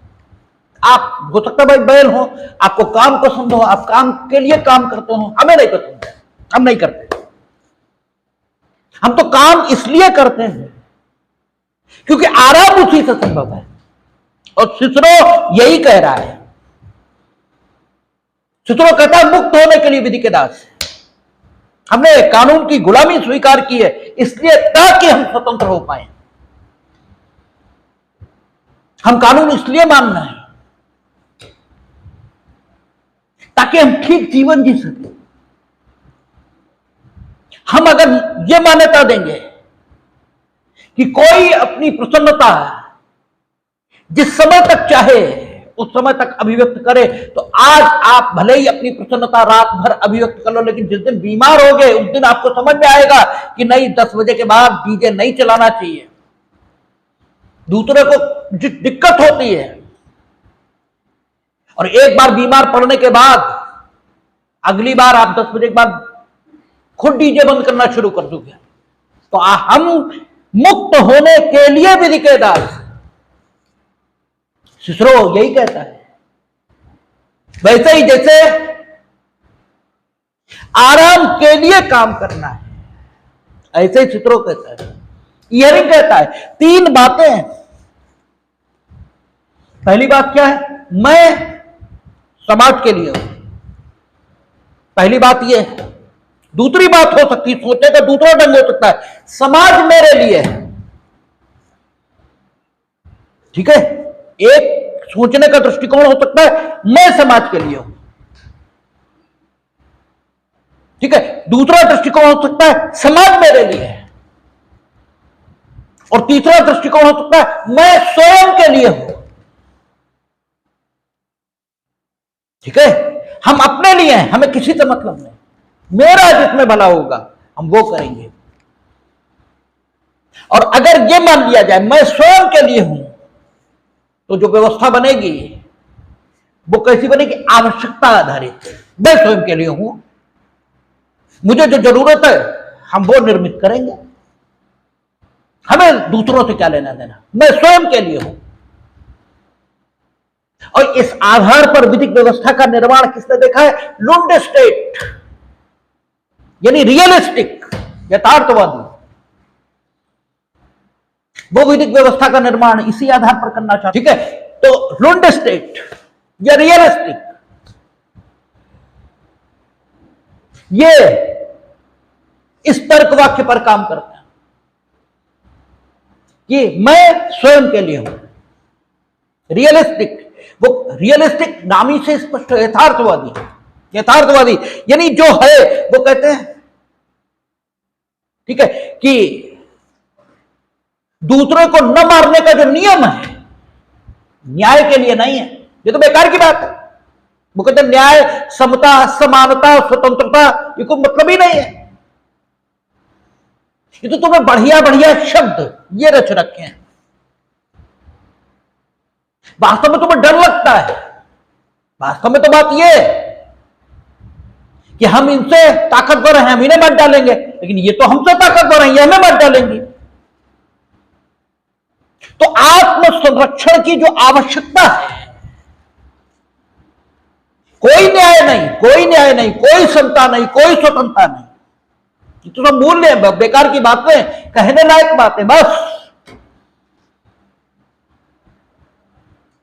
आप हो सकता है भाई बैल हो, आपको काम पसंद हो, आप काम के लिए काम करते हो, हमें नहीं पसंद है, हम नहीं करते। हम तो काम इसलिए करते हैं क्योंकि आराम उसी से संभव है। और सिसरो यही कह रहा है। सिसरो कहता है मुक्त होने के लिए विधि के दास। हमने कानून की गुलामी स्वीकार की है इसलिए ताकि हम स्वतंत्र हो पाए। हम कानून इसलिए मान रहे हैं ताकि हम ठीक जीवन जी सकें। हम अगर यह मान्यता देंगे कि कोई अपनी प्रसन्नता जिस समय तक चाहे उस समय तक अभिव्यक्त करे, तो आज आप भले ही अपनी प्रसन्नता रात भर अभिव्यक्त कर लो, लेकिन जिस दिन बीमार हो गए उस दिन आपको समझ में आएगा कि नहीं, 10 बजे के बाद डीजे नहीं चलाना चाहिए। दूसरे को जिस दिक्कत होती है, और एक बार बीमार पड़ने के बाद अगली बार आप 10 बजे के बाद खुद डीजे बंद करना शुरू कर दोगे। तो हम मुक्त होने के लिए विधि के दास। सिसरो यही कहता है। वैसे ही जैसे आराम के लिए काम करना है, ऐसे ही सिसरो कहता है, इयरिंग कहता है। तीन बातें हैं। पहली बात क्या है? मैं समाज के लिए हूं, पहली बात यह है। दूसरी बात हो सकती है, सोचने का दूसरा ढंग हो सकता है, समाज मेरे लिए है। ठीक है, एक सोचने का दृष्टिकोण हो सकता है मैं समाज के लिए हूं, ठीक है। दूसरा दृष्टिकोण हो सकता है समाज मेरे लिए है, और तीसरा दृष्टिकोण हो सकता है मैं स्वयं के लिए हूं, ठीक है। हम अपने लिए हैं, हमें किसी से मतलब नहीं, मेरा जिसमें भला होगा हम वो करेंगे। और अगर ये मान लिया जाए मैं स्वयं के लिए हूं, तो जो व्यवस्था बनेगी वो कैसी बनेगी? आवश्यकता आधारित। मैं स्वयं के लिए हूं, मुझे जो जरूरत है हम वो निर्मित करेंगे, हमें दूसरों से क्या लेना देना, मैं स्वयं के लिए हूं। और इस आधार पर विधिक व्यवस्था का निर्माण किसने देखा है? लुंड स्टेट, यानी रियलिस्टिक, यथार्थवादी। वो विधिक व्यवस्था का निर्माण इसी आधार पर करना चाहते, ठीक है। तो लुंड स्टेट या रियलिस्टिक, ये इस तर्क वाक्य पर काम करता है कि मैं स्वयं के लिए हूं। रियलिस्टिक, वो रियलिस्टिक नामी से स्पष्ट, यथार्थवादी। यथार्थवादी यानी जो है वो कहते हैं, ठीक है, कि दूसरे को न मारने का जो नियम है न्याय के लिए नहीं है, ये तो बेकार की बात है। वो कहते हैं न्याय, समता, समानता, स्वतंत्रता, ये कोई मतलब ही नहीं है। ये तो तुम्हें बढ़िया बढ़िया शब्द ये रच रखे हैं, वास्तव में तुम्हें डर लगता है। वास्तव में तो बात ये कि हम इनसे ताकतवर हैं, हम इन्हें मत डालेंगे, लेकिन ये तो हमसे ताकतवर हैं, ये हमें मत डालेंगे। तो आत्म संरक्षण की जो आवश्यकता है, कोई न्याय नहीं, कोई न्याय नहीं, कोई समता नहीं, कोई स्वतंत्रता नहीं, ये तो सब मूल्य है, बेकार की बातें, कहने लायक बातें बस।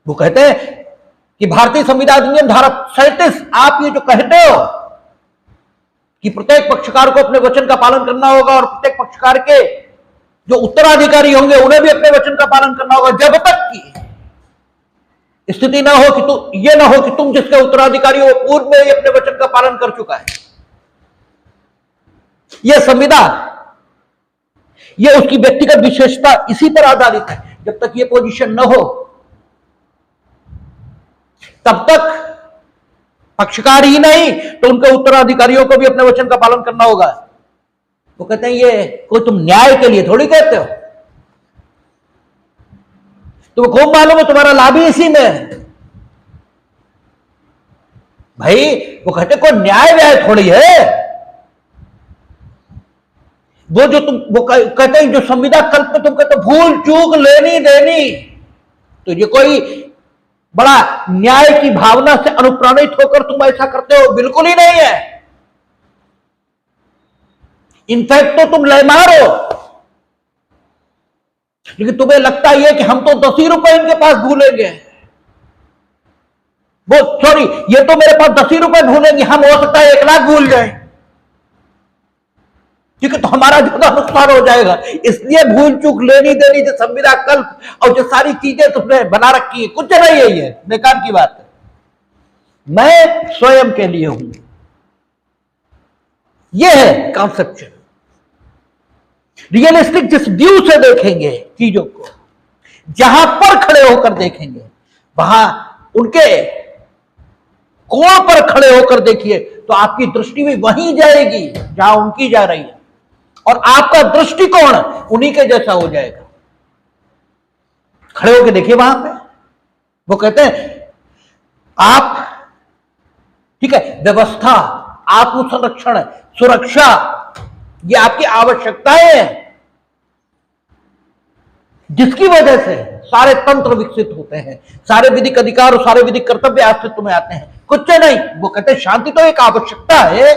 वो कहते हैं कि भारतीय संविधान अधिनियम धारा 37, आप ये जो कहते हो कि प्रत्येक पक्षकार को अपने वचन का पालन करना होगा और प्रत्येक पक्षकार के जो उत्तराधिकारी होंगे उन्हें भी अपने वचन का पालन करना होगा, जब तक की स्थिति ना हो कि ये ना हो कि तुम जिसके उत्तराधिकारी हो पूर्व में ही अपने वचन का पालन कर चुका है। यह संविधान, यह उसकी व्यक्तिगत विशेषता इसी पर आधारित है। जब तक यह पोजीशन न हो तब तक पक्षकार ही नहीं तो उनके उत्तराधिकारियों को भी अपने वचन का पालन करना होगा। वो कहते हैं ये कोई तुम न्याय के लिए थोड़ी कहते हो, तुम्हें खूब मालूम है तुम्हारा लाभ ही इसी में है भाई। वो कहते कोई न्याय व्याय थोड़ी है, वो जो तुम वो कहते हैं जो संविदा कल्प में तुम कहते भूल चूक लेनी देनी, तो ये कोई बड़ा न्याय की भावना से अनुप्राणित होकर तुम ऐसा करते हो, बिल्कुल ही नहीं है। इनफैक्ट तो तुम लेमार हो, लेकिन तुम्हें लगता ही है कि हम तो 10 ही रुपए इनके पास भूलेंगे, वो सॉरी ये तो मेरे पास 10 ही रुपए भूलेंगे, हम हो सकता है 1 लाख भूल जाए, ठीक है, तो हमारा ज्यादा नुकसान हो जाएगा। इसलिए भूल चूक लेनी देनी जो संविदा कल्प और जो सारी चीजें तुमने बना रखी है कुछ नहीं है, ये बेकार की बात है। मैं स्वयं के लिए हूं, यह है कॉन्सेप्शन। रियलिस्टिक जिस व्यू से देखेंगे चीजों को, जहां पर खड़े होकर देखेंगे, वहां उनके कोण पर खड़े होकर देखिए तो आपकी दृष्टि भी वहीं जाएगी जहां उनकी जा रही है, और आपका दृष्टिकोण उन्हीं के जैसा हो जाएगा। खड़े होकर देखिए वहां पे, वो कहते हैं आप, ठीक है, व्यवस्था, आत्मसंरक्षण, सुरक्षा, ये आपकी आवश्यकताएं हैं जिसकी वजह से सारे तंत्र विकसित होते हैं, सारे विधिक अधिकार और सारे विधिक कर्तव्य अस्तित्व में आते हैं। कुछ नहीं, वो कहते हैं शांति तो एक आवश्यकता है,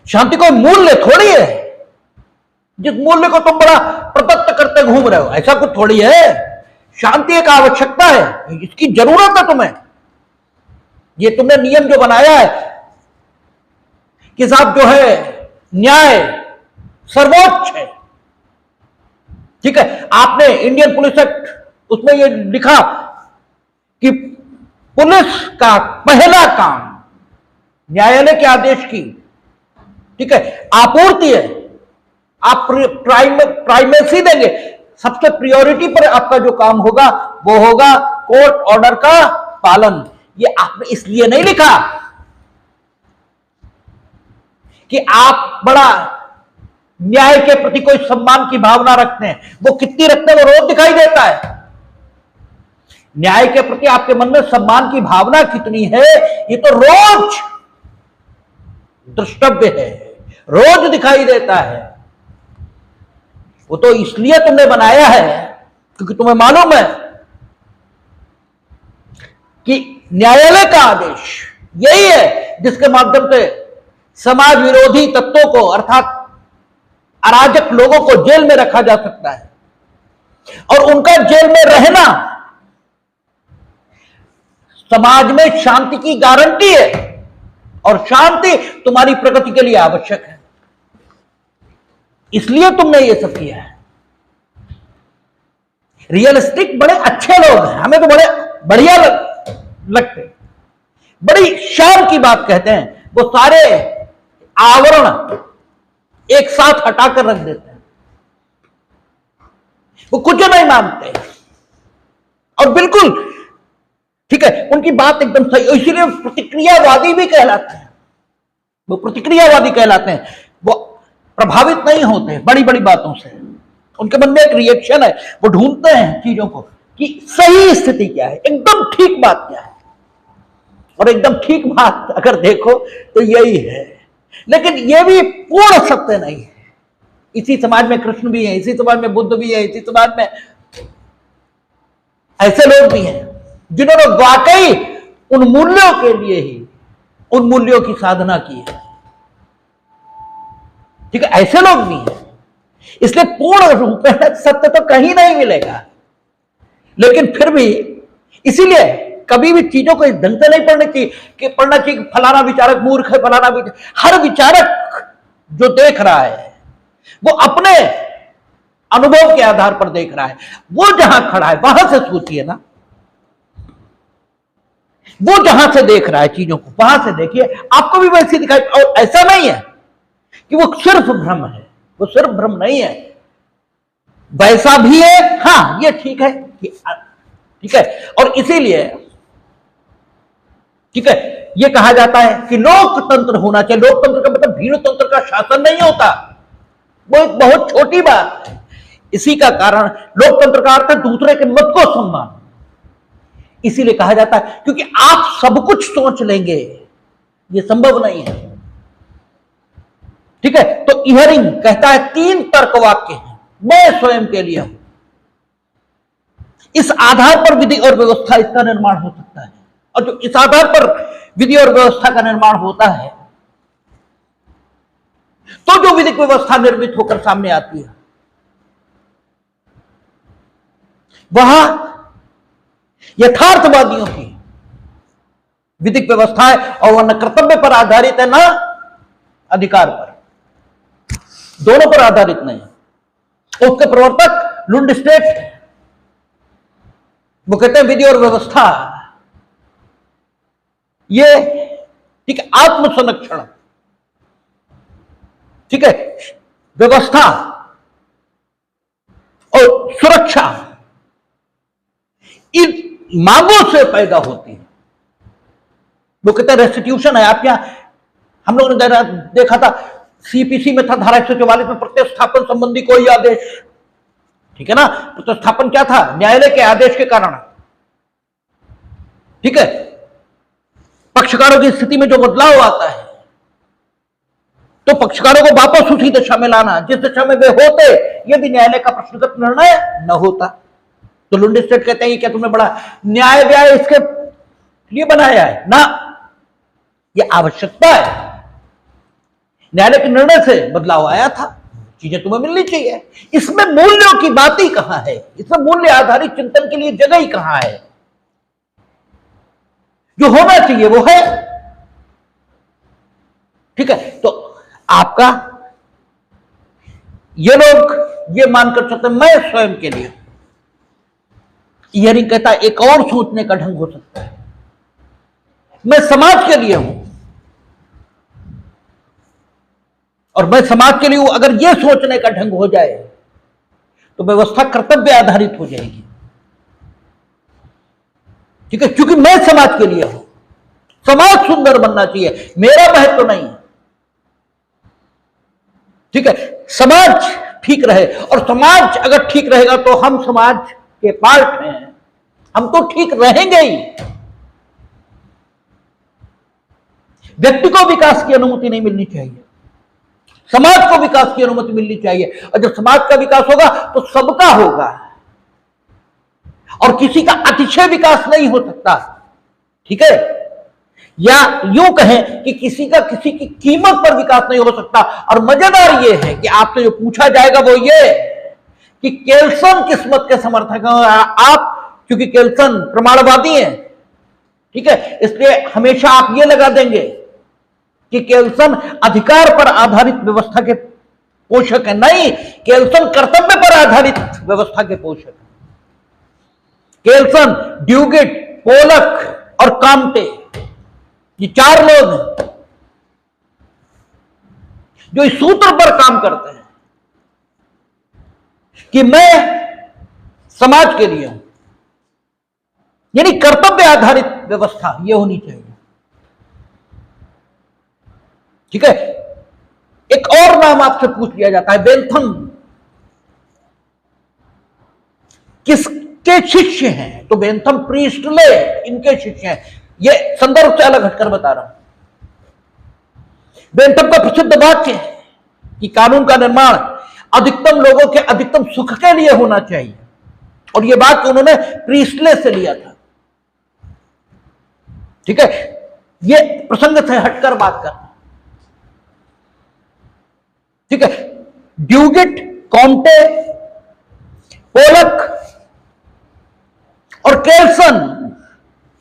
शांति कोई मूल्य थोड़ी है जिस मूल्य को तुम बड़ा प्रदत्त करते घूम रहे हो, ऐसा कुछ थोड़ी है। शांति एक आवश्यकता है, इसकी जरूरत है तुम्हें। ये तुमने नियम जो बनाया है कि साहब जो है न्याय सर्वोच्च है, ठीक है, आपने इंडियन पुलिस एक्ट उसमें ये लिखा कि पुलिस का पहला काम न्यायालय के आदेश की, ठीक है, आपूर्ति है। आप प्राइमेसी देंगे, सबसे प्रायोरिटी पर आपका जो काम होगा वो होगा कोर्ट ऑर्डर का पालन। ये आपने इसलिए नहीं लिखा कि आप बड़ा न्याय के प्रति कोई सम्मान की भावना रखते हैं, वो कितनी रखते हैं वो रोज दिखाई देता है। न्याय के प्रति आपके मन में सम्मान की भावना कितनी है ये तो रोज द्रष्टव्य है, रोज दिखाई देता है। वो तो इसलिए तुमने बनाया है क्योंकि तुम्हें मालूम है कि न्यायालय का आदेश यही है जिसके माध्यम से समाज विरोधी तत्वों को अर्थात अराजक लोगों को जेल में रखा जा सकता है, और उनका जेल में रहना समाज में शांति की गारंटी है, और शांति तुम्हारी प्रगति के लिए आवश्यक है। इसलिए तुमने ये सब किया है। रियलिस्टिक बड़े अच्छे लोग हैं, हमें तो बड़े बढ़िया लगते हैं, बड़ी शान की बात कहते हैं। वो सारे आवरण एक साथ हटाकर रख देते हैं, वो कुछ नहीं मानते, और बिल्कुल ठीक है, उनकी बात एकदम सही, इसीलिए प्रतिक्रियावादी भी कहलाते हैं। वो प्रतिक्रियावादी कहलाते हैं, वो प्रभावित नहीं होते बड़ी बड़ी बातों से, उनके मन में एक रिएक्शन है, वो ढूंढते हैं चीजों को कि सही स्थिति क्या है, एकदम ठीक बात क्या है। और एकदम ठीक बात अगर देखो तो यही है, लेकिन यह भी पूर्ण सत्य नहीं है। इसी समाज में कृष्ण भी है, इसी समाज में बुद्ध भी है, इसी समाज में ऐसे लोग भी हैं जिन्होंने वाकई उन मूल्यों के लिए ही उन मूल्यों की साधना की है, ठीक है, ऐसे लोग भी हैं। इसलिए पूर्ण रूप में सत्य तो कहीं नहीं मिलेगा, लेकिन फिर भी इसीलिए कभी भी चीजों को इस ढंग से नहीं पढ़नी चाहिए कि पढ़ना चाहिए कि फलाना विचारक मूर्ख है, फलाना विचारक। हर विचारक जो देख रहा है वो अपने अनुभव के आधार पर देख रहा है। वो जहां खड़ा है वहां से सोचिए ना, वो जहां से देख रहा है चीजों को वहां से देखिए, आपको भी वैसे दिखाई। और ऐसा नहीं है कि वो सिर्फ भ्रम है, वो सिर्फ भ्रम नहीं है, वैसा भी है। हाँ ये ठीक है, ठीक है। और इसीलिए ठीक है, ये कहा जाता है कि लोकतंत्र होना चाहिए। लोकतंत्र का मतलब भीड़ तंत्र का शासन नहीं होता, वो एक बहुत छोटी बात है। इसी का कारण लोकतंत्र का अर्थ है दूसरे के मत को सम्मान। इसीलिए कहा जाता है क्योंकि आप सब कुछ सोच लेंगे, ये संभव नहीं है, ठीक है। तो इहरिंग कहता है 3 तर्क वाक्य हैं, मैं स्वयं के लिए हूं। इस आधार पर विधि और व्यवस्था इसका निर्माण हो सकता है, और जो इस आधार पर विधि और व्यवस्था का निर्माण होता है तो जो विधिक व्यवस्था निर्मित होकर सामने आती है वह यथार्थवादियों की विधिक व्यवस्था है, और वह न कर्तव्य पर आधारित है न अधिकार पर, दोनों पर आधारित नहीं है। उसके प्रवर्तक लुंड स्टेट, वो कहते हैं विधि और व्यवस्था ये ठीक है आत्मसंरक्षण, ठीक है, व्यवस्था और सुरक्षा इन मांगों से पैदा होती है। वो कहते हैं रेस्टिट्यूशन है। आप क्या, हम लोगों ने देखा था सीपीसी में था धारा 144 में प्रतिस्थापन संबंधी कोई आदेश, ठीक है ना। प्रतिस्थापन क्या था, न्यायालय के आदेश के कारण, ठीक है। पक्षकारों की स्थिति में जो बदलाव आता है तो पक्षकारों को वापस उसी दशा में लाना जिस दशा में वे होते यदि न्यायालय का प्रश्नगत निर्णय न होता। तो लुंड स्टेट कहते हैं क्या तुमने बड़ा न्याय व्याय इसके लिए बनाया है ना, यह आवश्यकता है। न्यायालय के निर्णय से बदलाव आया था, चीजें तुम्हें मिलनी चाहिए। इसमें मूल्यों की बात ही कहां है, इसमें मूल्य आधारित चिंतन के लिए जगह ही कहां है। जो होना चाहिए वो है, ठीक है। तो आपका ये लोग ये मानकर चलते मैं स्वयं के लिए, इयरिंग कहता है एक और सोचने का ढंग हो सकता है, मैं समाज के लिए हूं और मैं समाज के लिए हूं, अगर यह सोचने का ढंग हो जाए तो व्यवस्था कर्तव्य आधारित हो जाएगी। ठीक है, क्योंकि मैं समाज के लिए हूं, समाज सुंदर बनना चाहिए, मेरा महत्व तो नहीं है। ठीक है, समाज ठीक रहे, और समाज अगर ठीक रहेगा तो हम समाज के पार्ट हैं, हम तो ठीक रहेंगे ही। व्यक्ति को विकास की अनुमति नहीं मिलनी चाहिए, समाज को विकास की अनुमति मिलनी चाहिए, और जब समाज का विकास होगा तो सबका होगा, और किसी का अतिशय विकास नहीं हो सकता। ठीक है, या यूं कहें कि किसी का किसी की कीमत पर विकास नहीं हो सकता। और मजेदार यह है कि आपसे जो पूछा जाएगा वो ये कि केल्सन किस मत के समर्थक हैं आप, क्योंकि केल्सन प्रमाणवादी हैं। ठीक है, इसलिए हमेशा आप ये लगा देंगे कि केल्सन अधिकार पर आधारित व्यवस्था के पोषक है। नहीं, केल्सन कर्तव्य पर आधारित व्यवस्था के पोषक है। केल्सन, ड्यूगिट, पोलक और काम्टे, ये चार लोग हैं जो इस सूत्र पर काम करते हैं कि मैं समाज के लिए हूं, यानी कर्तव्य आधारित व्यवस्था यह होनी चाहिए। ठीक है, एक और नाम आपसे पूछ लिया जाता है, बेंथम किसके शिष्य हैं? तो बेंथम प्रीस्टले इनके शिष्य हैं। ये संदर्भ से अलग हटकर बता रहा हूं। बेंथम का प्रसिद्ध वाक्य है कि कानून का निर्माण अधिकतम लोगों के अधिकतम सुख के लिए होना चाहिए, और यह बात उन्होंने प्रीस्टले से लिया था। ठीक है, यह प्रसंग से हटकर बात करना। ठीक है, ड्यूगिट, कॉम्टे, पोलक और केल्सन,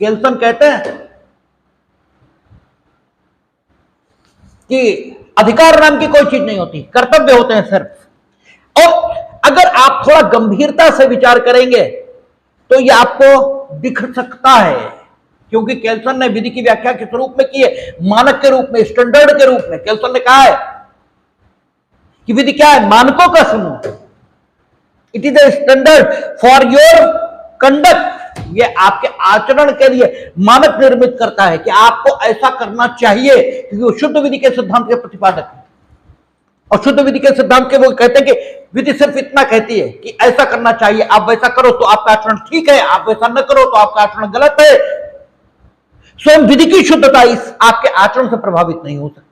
केल्सन कहते हैं कि अधिकार नाम की कोई चीज नहीं होती, कर्तव्य होते हैं सिर्फ। और अगर आप थोड़ा गंभीरता से विचार करेंगे तो यह आपको दिख सकता है, क्योंकि केल्सन ने विधि की व्याख्या किस रूप में की है? मानक के रूप में, स्टैंडर्ड के रूप में। केल्सन ने कहा है कि विधि क्या है? मानकों का समूह। It is a standard for your conduct. ये आपके आचरण के लिए मानक निर्मित करता है कि आपको ऐसा करना चाहिए, क्योंकि वो शुद्ध विधि के सिद्धांत के प्रतिपादक है। और शुद्ध विधि के सिद्धांत के वो कहते हैं कि विधि सिर्फ इतना कहती है कि ऐसा करना चाहिए, आप वैसा करो तो आपका आचरण ठीक है, आप वैसा न करो तो आपका आचरण गलत है। स्वयं विधि की शुद्धता इस आपके आचरण से प्रभावित नहीं हो सकती।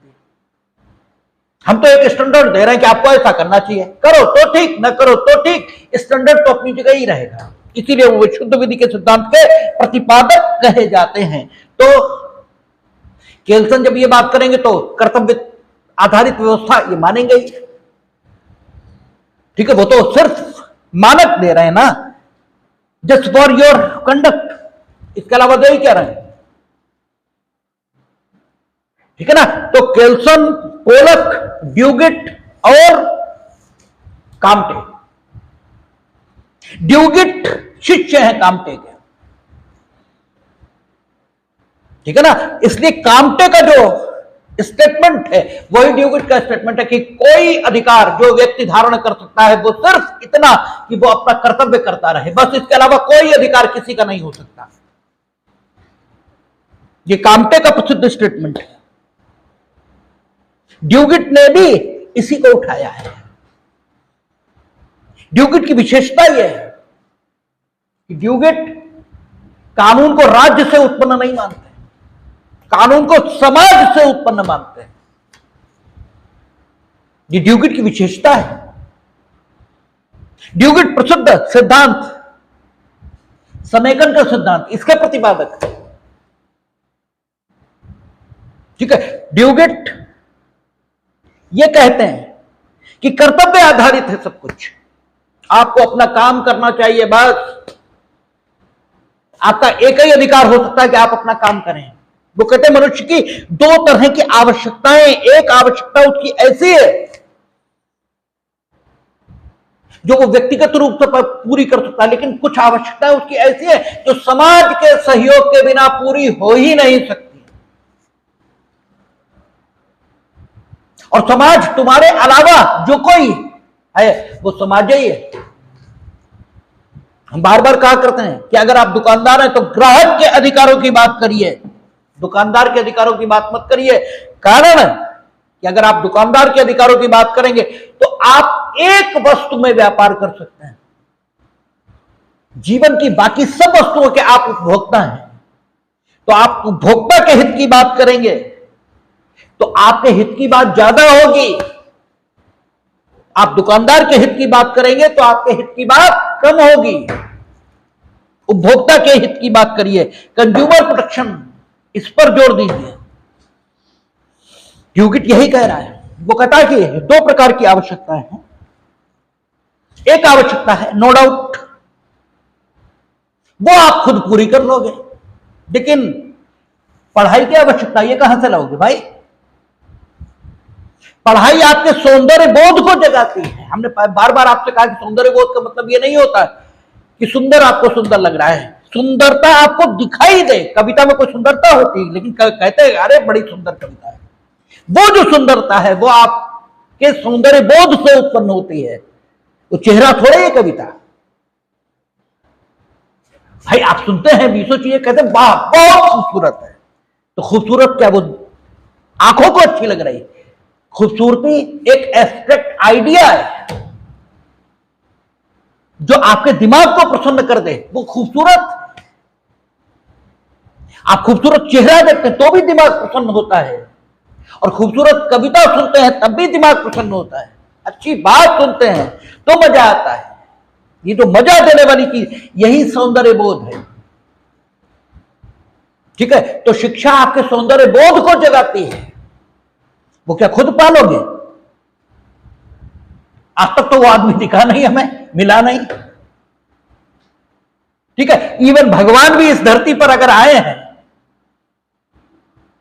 हम तो एक स्टैंडर्ड दे रहे हैं कि आपको ऐसा करना चाहिए, करो तो ठीक, न करो तो ठीक, स्टैंडर्ड तो अपनी जगह ही रहेगा। इसीलिए वो शुद्ध विधि के सिद्धांत के प्रतिपादक कहे जाते हैं। तो केल्सन जब ये बात करेंगे तो कर्तव्य आधारित व्यवस्था ये मानेंगे ही। ठीक है, वो तो सिर्फ मानक दे रहे हैं ना, जस्ट फॉर योर कंडक्ट, इसके अलावा दे ही क्या रहे हैं। ठीक है ना, तो केल्सन, पोलक, ड्यूगिट और काम्टे। ड्यूगिट शिष्य है काम्टे के। ठीक है ना, इसलिए काम्टे का जो स्टेटमेंट है वही ड्यूगिट का स्टेटमेंट है कि कोई अधिकार जो व्यक्ति धारण कर सकता है वो सिर्फ इतना कि वो अपना कर्तव्य करता रहे, बस, इसके अलावा कोई अधिकार किसी का नहीं हो सकता। ये काम्टे का प्रसिद्ध स्टेटमेंट है। ड्यूगिट ने भी इसी को उठाया है। ड्यूगिट की विशेषता यह है कि ड्यूगिट कानून को राज्य से उत्पन्न नहीं मानते, कानून को समाज से उत्पन्न मानते हैं। ये ड्यूगिट की विशेषता है। ड्यूगिट प्रसिद्ध सिद्धांत समेकन का सिद्धांत, इसका प्रतिपादक है। ठीक है, ड्यूगिट ये कहते हैं कि कर्तव्य आधारित है सब कुछ, आपको अपना काम करना चाहिए, बस आपका एक ही अधिकार हो सकता है कि आप अपना काम करें। वो कहते हैं मनुष्य की दो तरह की आवश्यकताएं, एक आवश्यकता उसकी ऐसी है जो वो व्यक्तिगत रूप से पूरी कर सकता है, लेकिन कुछ आवश्यकताएं उसकी ऐसी है जो समाज के सहयोग के बिना पूरी हो ही नहीं सकती। और समाज तुम्हारे अलावा जो कोई है वो समाज ही है। हम बार बार कहा करते हैं कि अगर आप दुकानदार हैं तो ग्राहक के अधिकारों की बात करिए, दुकानदार के अधिकारों की बात मत करिए। कारण कि अगर आप दुकानदार के अधिकारों की बात करेंगे तो आप एक वस्तु में व्यापार कर सकते हैं, जीवन की बाकी सब वस्तुओं के आप उपभोक्ता हैं। तो आप उपभोक्ता के हित की बात करेंगे तो आपके हित की बात ज्यादा होगी, आप दुकानदार के हित की बात करेंगे तो आपके हित की बात कम होगी। उपभोक्ता के हित की बात करिए, कंज्यूमर प्रोटेक्शन, इस पर जोर दीजिए। ड्यूगिट यही कह रहा है। वो कहता है कि दो प्रकार की आवश्यकताएं हैं। एक आवश्यकता है नो डाउट, वो आप खुद पूरी कर लोगे, लेकिन पढ़ाई की आवश्यकता ये कहां से लाओगे भाई? पढ़ाई आपके सौंदर्य बोध को जगाती है। हमने बार बार आपसे कहा कि सौंदर्य बोध का मतलब ये नहीं होता कि सुंदर आपको सुंदर लग रहा है, सुंदरता आपको दिखाई दे। कविता में कोई सुंदरता होती है, लेकिन कहते हैं अरे बड़ी सुंदर कविता है। वो जो सुंदरता है वो आपके सौंदर्य बोध से उत्पन्न होती है, वो चेहरा थोड़े ये कविता। भाई आप सुनते हैं 20 चीजें, कहते हैं वाह बहुत खूबसूरत है, तो खूबसूरत क्या वो आंखों को अच्छी लग रही? खूबसूरती एक एब्स्ट्रैक्ट आइडिया है जो आपके दिमाग को प्रसन्न कर दे, वो खूबसूरत। आप खूबसूरत चेहरा देखते हैं तो भी दिमाग प्रसन्न होता है, और खूबसूरत कविता सुनते हैं तब भी दिमाग प्रसन्न होता है। अच्छी बात सुनते हैं तो मजा आता है। ये जो मजा देने वाली चीज, यही सौंदर्य बोध है। ठीक है, तो शिक्षा आपके सौंदर्य बोध को जगाती है। वो क्या खुद पालोगे? आज तक तो वो आदमी दिखा नहीं, हमें मिला नहीं। ठीक है, इवन भगवान भी इस धरती पर अगर आए हैं,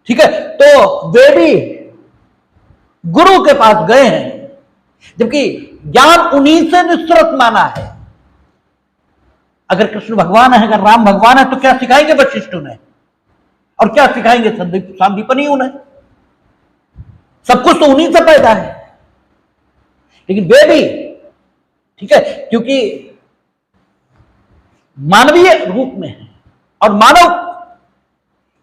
ठीक है, तो वे भी गुरु के पास गए हैं, जबकि ज्ञान उन्हीं से निःसृत माना है। अगर कृष्ण भगवान है, अगर राम भगवान है, तो क्या सिखाएंगे वशिष्ठ उन्हें, और क्या सिखाएंगे सांदीपनी उन्हें? सब कुछ तो उन्हीं से पैदा है। लेकिन वे भी, ठीक है, क्योंकि मानवीय रूप में है और मानव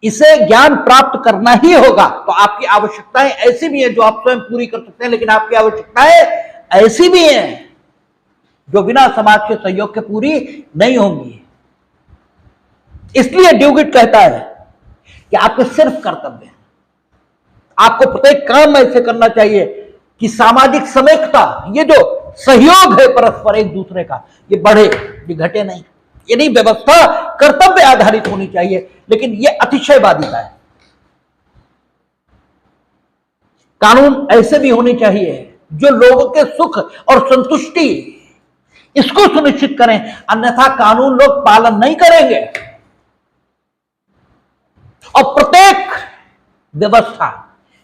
इसे ज्ञान प्राप्त करना ही होगा। तो आपकी आवश्यकताएं ऐसी भी हैं जो आप स्वयं पूरी कर सकते हैं, लेकिन आपकी आवश्यकताएं ऐसी भी हैं जो बिना समाज के सहयोग के पूरी नहीं होंगी। इसलिए ड्यूगिट कहता है कि आपके सिर्फ कर्तव्य हैं, आपको प्रत्येक काम ऐसे करना चाहिए कि सामाजिक समेकता, ये जो सहयोग है परस्पर एक दूसरे का, ये बढ़े, ये घटे नहीं। ये नहीं, व्यवस्था कर्तव्य आधारित होनी चाहिए, लेकिन ये अतिशयवादिता है। कानून ऐसे भी होने चाहिए जो लोगों के सुख और संतुष्टि इसको सुनिश्चित करें, अन्यथा कानून लोग पालन नहीं करेंगे। और प्रत्येक व्यवस्था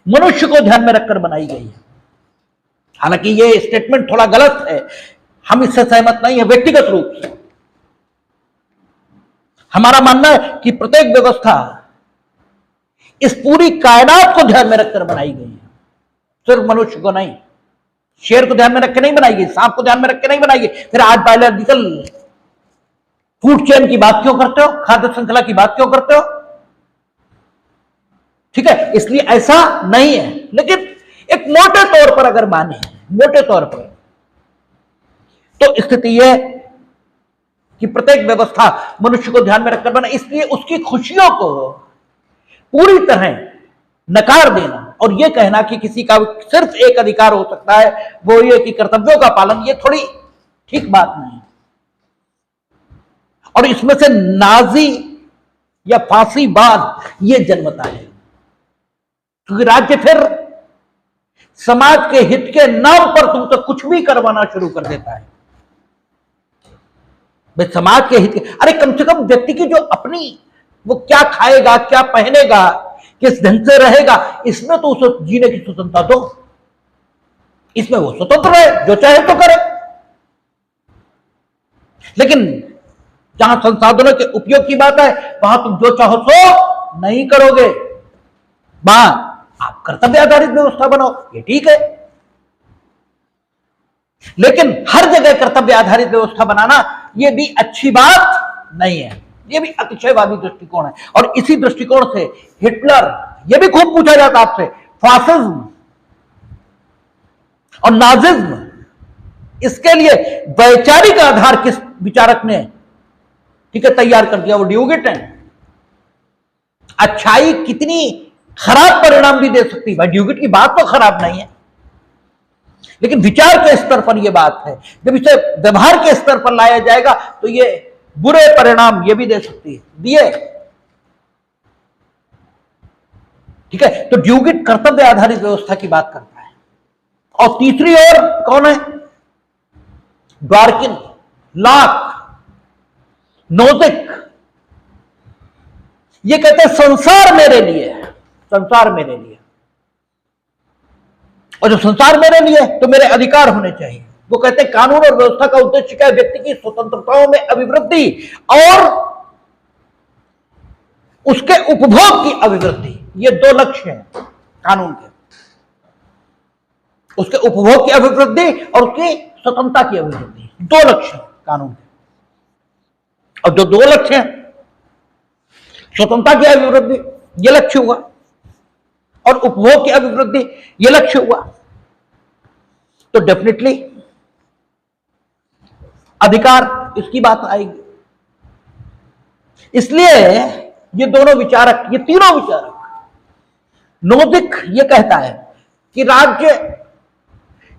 मनुष्य को ध्यान में रखकर बनाई गई है। हालांकि ये स्टेटमेंट थोड़ा गलत है, हम इससे सहमत नहीं है व्यक्तिगत रूप से। हमारा मानना है कि प्रत्येक व्यवस्था इस पूरी कायनात को ध्यान में रखकर बनाई गई है, सिर्फ मनुष्य को नहीं। शेर को ध्यान में रख के नहीं बनाई गई, सांप को ध्यान में रख के नहीं बनाई गई। फिर आज बायोलॉजिकल फूड चेन की बात क्यों करते हो, खाद्य श्रृंखला की बात क्यों करते हो? ठीक है, इसलिए ऐसा नहीं है। लेकिन एक मोटे तौर पर अगर माने, मोटे तौर पर, तो स्थिति यह कि प्रत्येक व्यवस्था मनुष्य को ध्यान में रखकर बना, इसलिए उसकी खुशियों को पूरी तरह नकार देना और यह कहना कि किसी का सिर्फ एक अधिकार हो सकता है, वो ये कि कर्तव्यों का पालन, ये थोड़ी ठीक बात नहीं। और इसमें से नाजी या फांसीवाद ये जन्मता है, क्योंकि राज्य फिर समाज के हित के नाम पर तुमसे कुछ भी करवाना शुरू कर देता है। भाई समाज के हित के, अरे कम से कम व्यक्ति की जो अपनी, वो क्या खाएगा, क्या पहनेगा, किस ढंग से रहेगा, इसमें तो उसे जीने की स्वतंत्रता दो। इसमें वो स्वतंत्र है, जो चाहे तो करे। लेकिन जहां संसाधनों के उपयोग की बात है वहां तुम जो चाहो सो नहीं करोगे, वहां आप कर्तव्य आधारित व्यवस्था बनाओ, ये ठीक है। लेकिन हर जगह कर्तव्य आधारित व्यवस्था बनाना यह भी अच्छी बात नहीं है, यह भी अतिशयवादी दृष्टिकोण है। और इसी दृष्टिकोण से हिटलर, यह भी खूब पूछा जाता आपसे, फासिज्म और नाजिज्म, इसके लिए वैचारिक आधार किस विचारक ने ठीक है तैयार कर दिया? वो ड्यूगिट है। अच्छाई कितनी खराब परिणाम भी दे सकती है, भाई ड्यूगिट की बात तो खराब नहीं है, लेकिन विचार के स्तर पर यह बात है, जब इसे व्यवहार के स्तर पर लाया जाएगा तो यह बुरे परिणाम यह भी दे सकती है, दिए। ठीक है, तो ड्यूगिट कर्तव्य आधारित व्यवस्था की बात करता है। और तीसरी ओर कौन है? ड्वार्किन, लॉक, नोजिक। ये कहते हैं संसार मेरे लिए है, संसार मेरे लिए, और जब संसार मेरे लिए तो मेरे अधिकार होने चाहिए। वो कहते हैं कानून और व्यवस्था का उद्देश्य क्या है? व्यक्ति की स्वतंत्रताओं में अभिवृद्धि और उसके उपभोग की अभिवृद्धि, ये दो लक्ष्य हैं कानून के, उसके उपभोग की अभिवृद्धि और उसकी स्वतंत्रता की अभिवृद्धि, दो लक्ष्य कानून के। और जो दो लक्ष्य हैं, स्वतंत्रता की अभिवृद्धि यह लक्ष्य हुआ और उपभोग की अभिवृद्धि यह लक्ष्य हुआ, तो डेफिनेटली अधिकार इसकी बात आएगी। इसलिए ये दोनों विचारक, ये तीनों विचारक, नोजिक ये कहता है कि राज्य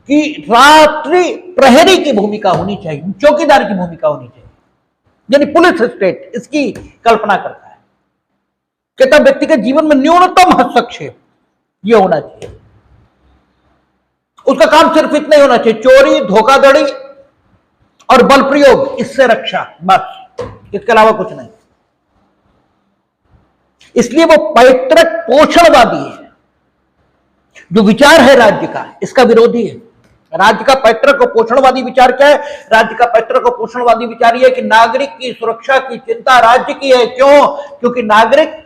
की रात्रि प्रहरी की भूमिका होनी चाहिए, चौकीदार की भूमिका होनी चाहिए, यानी पुलिस स्टेट, इसकी कल्पना करता है। कहता व्यक्ति के जीवन में न्यूनतम हस्तक्षेप ये होना चाहिए, उसका काम सिर्फ इतना ही होना चाहिए, चोरी, धोखाधड़ी और बल प्रयोग, इससे रक्षा, बस, इसके अलावा कुछ नहीं। इसलिए वो पैतृक पोषणवादी है। जो विचार है राज्य का, इसका विरोधी है। राज्य का पैतृक और पोषणवादी विचार क्या है? राज्य का पैतृक और पोषणवादी विचार यह है कि नागरिक की सुरक्षा की चिंता राज्य की है। क्यों? क्योंकि नागरिक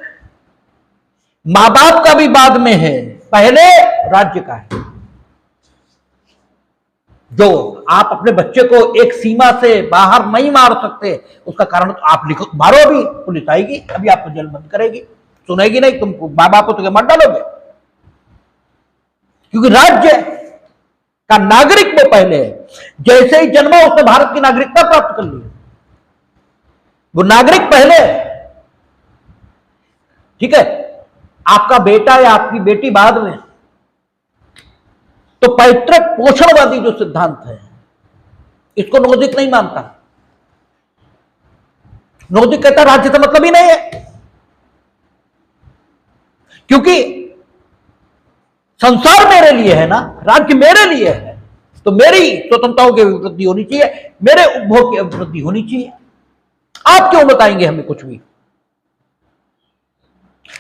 मां बाप का भी बाद में है, पहले राज्य का है। जो आप अपने बच्चे को एक सीमा से बाहर नहीं मार सकते, उसका कारण तो आप लिखो, मारो, भी पुलिस आएगी, अभी आपको जेल बंद करेगी, सुनेगी नहीं, तुम मां बाप को तुम्हें मत डालोगे, क्योंकि राज्य का नागरिक वो पहले है। जैसे ही जन्मा उसने भारत की नागरिकता प्राप्त कर ली, वो नागरिक पहले है। ठीक है, आपका बेटा या आपकी बेटी बाद में। तो पैतृक पोषणवादी जो सिद्धांत है, इसको नोजिक नहीं मानता। नोजिक कहता राज्य से मतलब ही नहीं है, क्योंकि संसार मेरे लिए है ना, राज्य मेरे लिए है, तो मेरी स्वतंत्रताओं की अभिवृद्धि होनी चाहिए, मेरे उपभोग की अभिवृद्धि होनी चाहिए। आप क्यों बताएंगे हमें कुछ भी?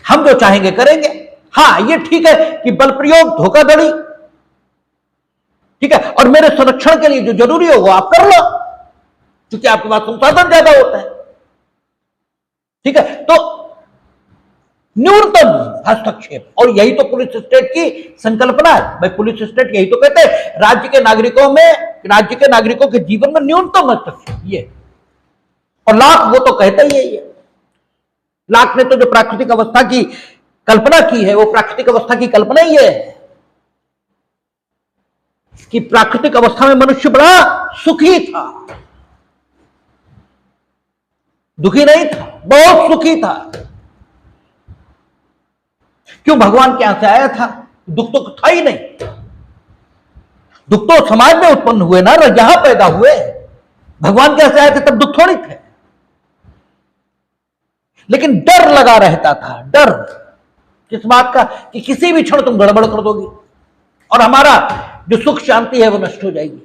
हम जो चाहेंगे करेंगे। हां, ये ठीक है कि बल प्रयोग, धोखाधड़ी, ठीक है, और मेरे संरक्षण के लिए जो जरूरी हो वो आप कर लो, क्योंकि आपके पास संसाधन ज्यादा होता है। ठीक है, तो न्यूनतम हस्तक्षेप, और यही तो पुलिस स्टेट की संकल्पना है। भाई पुलिस स्टेट यही तो कहते हैं, राज्य के नागरिकों के जीवन में न्यूनतम हस्तक्षेप ये। और लाख वो तो कहता ही है ये। लाख ने तो जो प्राकृतिक अवस्था की कल्पना की है, वो प्राकृतिक अवस्था की कल्पना ही है कि प्राकृतिक अवस्था में मनुष्य बड़ा सुखी था, दुखी नहीं था, बहुत सुखी था। क्यों? भगवान के यहां से आया था, दुख तो था ही नहीं। दुख तो समाज में उत्पन्न हुए ना, यहां पैदा हुए। भगवान के यहां से आए थे तब दुख थोड़ी थे, लेकिन डर लगा रहता था। डर किस बात का? कि किसी भी क्षण तुम गड़बड़ कर दोगे और हमारा जो सुख शांति है वो नष्ट हो जाएगी।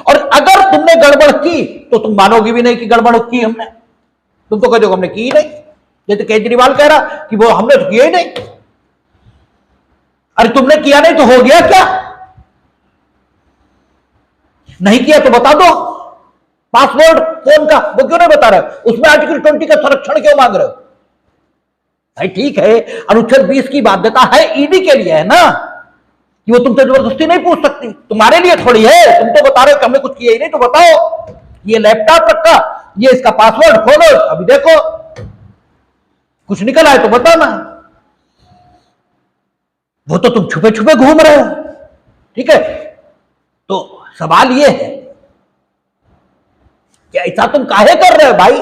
और अगर तुमने गड़बड़ की तो तुम मानोगे भी नहीं कि गड़बड़ की हमने, तुम तो कह दोगे हमने की ही नहीं। जैसे केजरीवाल कह रहा कि वो हमने तो किया ही नहीं। अरे तुमने किया नहीं तो हो गया क्या? नहीं किया तो बता दो, पासवर्ड फोन का वो क्यों नहीं बता रहे? उसमें आर्टिकल 20 का संरक्षण क्यों मांग रहे हो? भाई ठीक है, अनुच्छेद 20 की बाध्यता है ईडी के लिए, है ना, कि वो तुमसे जबरदस्ती नहीं पूछ सकती, तुम्हारे लिए थोड़ी है। तुम तो बता रहे हो कि हमने कुछ किया ही नहीं, तो बताओ ये लैपटॉप रखा, ये इसका पासवर्ड खोलो, अभी देखो कुछ निकल आए तो बताना। वो तो तुम छुपे छुपे घूम रहे हो। ठीक है, तो सवाल ये है कि ऐसा तुम काहे कर रहे हो भाई?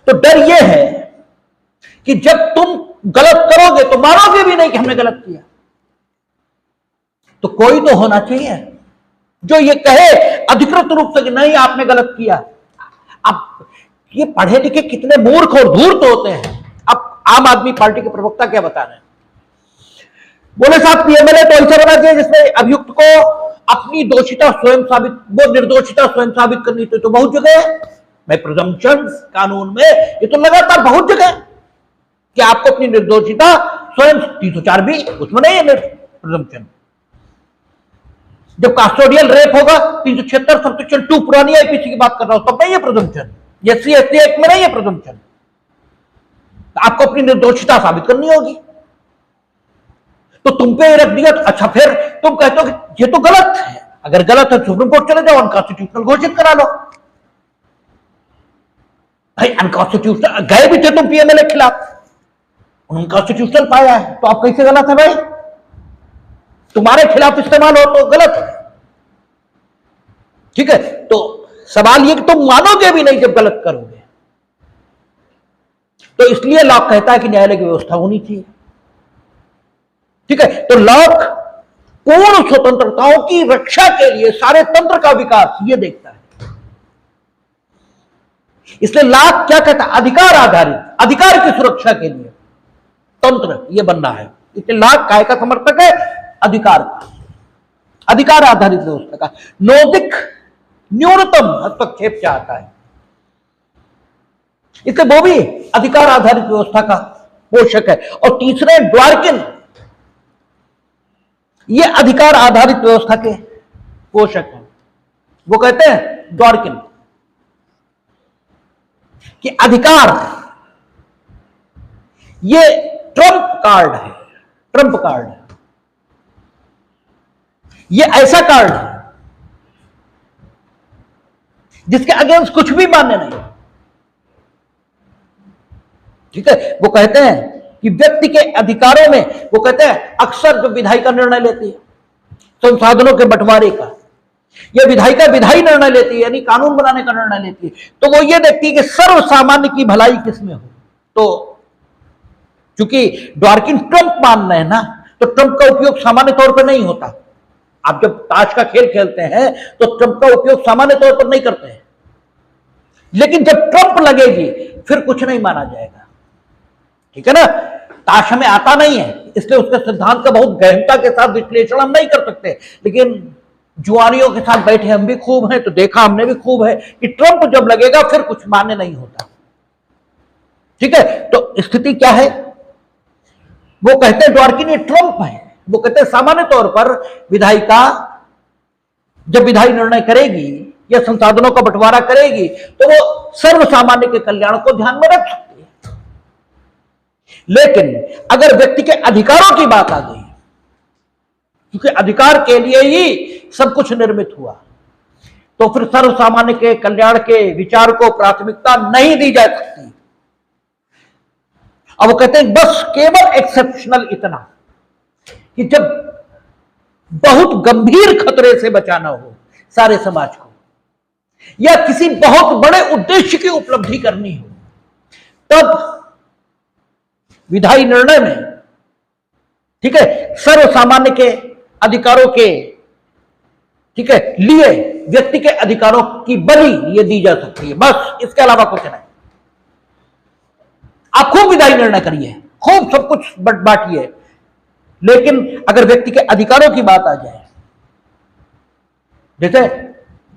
तो डर ये है कि जब तुम गलत करोगे तो मानोगे भी नहीं कि हमने गलत किया। तो कोई तो होना चाहिए जो ये कहे अधिकृत रूप से कि नहीं आपने गलत किया। अब ये पढ़े लिखे कितने मूर्ख और धूर्त होते हैं। अब आम आदमी पार्टी के प्रवक्ता क्या बता रहे हैं, बोले साहब पीएमएलए तो ऐसा बना चाहिए जिसमें अभियुक्त को अपनी दोषिता स्वयं साबित, वो निर्दोषिता स्वयं साबित करनी थी। तो बहुत जगह मैं प्रिजम्पशन कानून में ये तो लगातार बहुत जगह कि आपको अपनी निर्दोषिता स्वयं, 304 भी उसमें नहीं है प्रिजम्पशन। जब कास्टोडियल रेप होगा 376 सबसेक्शन 2 पुरानी आईपीसी की बात कर रहा हूं, तब नहीं है प्रिजम्पशन। एससी एसटी एक्ट में नहीं है प्रिजम्पशन। आपको अपनी निर्दोषिता साबित करनी होगी। तो तुम पे रख दिया तो अच्छा, फिर तुम कहते हो कि ये तो गलत है। अगर गलत है सुप्रीम कोर्ट चले जाओ, अनकॉन्स्टिट्यूशनल घोषित करा लो। भाई अनकॉन्स्टिट्यूशनल गए भी थे तुम पीएमएलए के खिलाफ, अनकॉन्स्टिट्यूशनल पाया है, तो आप कैसे गलत है भाई? तुम्हारे खिलाफ इस्तेमाल हो तो गलत है। ठीक है, तो सवाल ये कि तुम मानोगे भी नहीं जब गलत करोगे। तो इसलिए लॉक कहता है कि न्यायालय की व्यवस्था होनी चाहिए। ठीक है, तो लॉक पूर्ण स्वतंत्रताओं की रक्षा के लिए सारे तंत्र का विकास ये देखता है। इसलिए लॉक क्या कहता है, अधिकार आधारित, अधिकार की सुरक्षा के लिए तंत्र ये बनना है। इसलिए लॉक काय का समर्थक है, अधिकार का, अधिकार आधारित व्यवस्था का। नैतिक न्यूनतम हस्तक्षेप चाहता है, इसलिए वो भी अधिकार आधारित व्यवस्था का पोषक है। और तीसरे ड्वार्किन, ये अधिकार आधारित व्यवस्था के पोषक हैं। वो कहते हैं ड्वार्किन कि अधिकार ये ट्रम्प कार्ड है, ट्रम्प कार्ड है। ये ऐसा कार्ड है जिसके अगेंस्ट कुछ भी मान्य नहीं। ठीक है, वो कहते हैं कि व्यक्ति के अधिकारों में, वो कहते हैं अक्सर जो विधायिका निर्णय लेती है संसाधनों के बंटवारे का, यह विधायिका विधायी निर्णय लेती है, यानी कानून बनाने का निर्णय लेती है, तो वो ये देखती है कि सर्व सामान्य की भलाई किसमें हो। तो चूंकि ड्वार्किन ट्रम्प मान रहे हैं ना, तो ट्रम्प का उपयोग सामान्य तौर पर नहीं होता। आप जब ताश का खेल खेलते हैं तो ट्रम्प का उपयोग सामान्य तौर पर नहीं करते हैं, लेकिन जब ट्रम्प लगेगी फिर कुछ नहीं माना जाएगा। ठीक है ना, ताश हमें आता नहीं है, इसलिए उसके सिद्धांत का बहुत गहनता के साथ विश्लेषण हम नहीं कर सकते, लेकिन जुआनियों के साथ बैठे हम भी खूब हैं, तो देखा हमने भी खूब है कि ट्रम्प जब लगेगा फिर कुछ मान्य नहीं होता। ठीक है, तो स्थिति क्या है, वो कहते हैं ड्वार्किन ये ट्रम्प है। वो कहते हैं सामान्य तौर पर विधायिका जब विधायी निर्णय करेगी या संसाधनों का बंटवारा करेगी तो वो सर्व सामान्य के कल्याण को ध्यान में रख सकती है। लेकिन अगर व्यक्ति के अधिकारों की बात आ गई, क्योंकि अधिकार के लिए ही सब कुछ निर्मित हुआ, तो फिर सर्व सामान्य के कल्याण के विचार को प्राथमिकता नहीं दी जा सकती। अब वो कहते हैं बस केवल एक्सेप्शनल इतना कि जब बहुत गंभीर खतरे से बचाना हो सारे समाज को, या किसी बहुत बड़े उद्देश्य की उपलब्धि करनी हो, तब विधायी निर्णय में, ठीक है, सर्व सामान्य के अधिकारों के, ठीक है, लिए व्यक्ति के अधिकारों की बलि ये दी जा सकती है, बस इसके अलावा कुछ नहीं। आप खूब विधायी निर्णय करिए, खूब सब कुछ बांटिए, लेकिन अगर व्यक्ति के अधिकारों की बात आ जाए, जैसे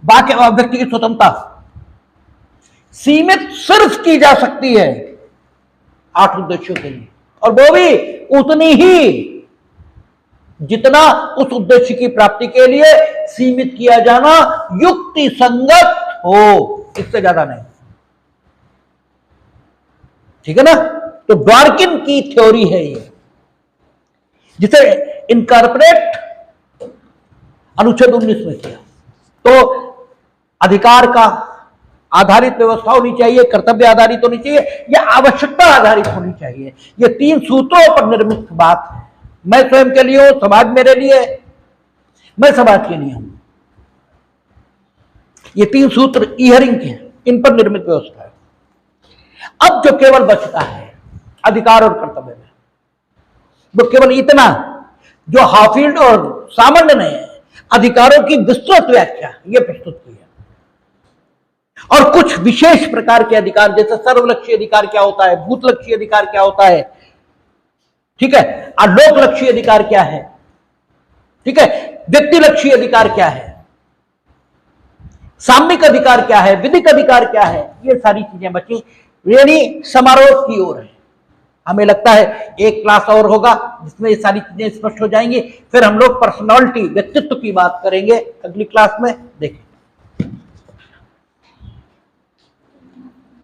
बाकी व्यक्ति की स्वतंत्रता सीमित सिर्फ की जा सकती है 8 उद्देश्यों के लिए, और वो भी उतनी ही जितना उस उद्देश्य की प्राप्ति के लिए सीमित किया जाना युक्ति संगत हो, इससे ज्यादा नहीं। ठीक है ना? तो ड्वार्किन की थ्योरी है ये, जिसे इनकॉर्पोरेट अनुच्छेद 19 में किया। तो अधिकार का आधारित व्यवस्था होनी चाहिए, कर्तव्य आधारित होनी चाहिए, या आवश्यकता आधारित होनी चाहिए। ये 3 सूत्रों पर निर्मित बात है। मैं स्वयं के लिए हूं, समाज मेरे लिए, मैं समाज के लिए हूं। ये 3 सूत्र ईहरिंग के हैं, इन पर निर्मित व्यवस्था है। अब जो केवल बचता है अधिकार और कर्तव्य में, वो केवल इतना जो हाफील्ड और सामान्य ने अधिकारों की विस्तृत व्याख्या ये प्रस्तुत की है, और कुछ विशेष प्रकार के अधिकार, जैसे सर्वलक्षी अधिकार क्या होता है, भूतलक्षी अधिकार क्या होता है, ठीक है, आलोकलक्षी अधिकार क्या है, ठीक है, व्यक्तिलक्षी अधिकार क्या है, साम्यिक अधिकार क्या है, विधिक अधिकार क्या है, ये सारी चीजें बची, यानी समारोह की ओर है। हमें लगता है एक क्लास और होगा जिसमें ये सारी चीजें स्पष्ट हो जाएंगी। फिर हम लोग पर्सनालिटी, व्यक्तित्व की बात करेंगे अगली क्लास में। देखें।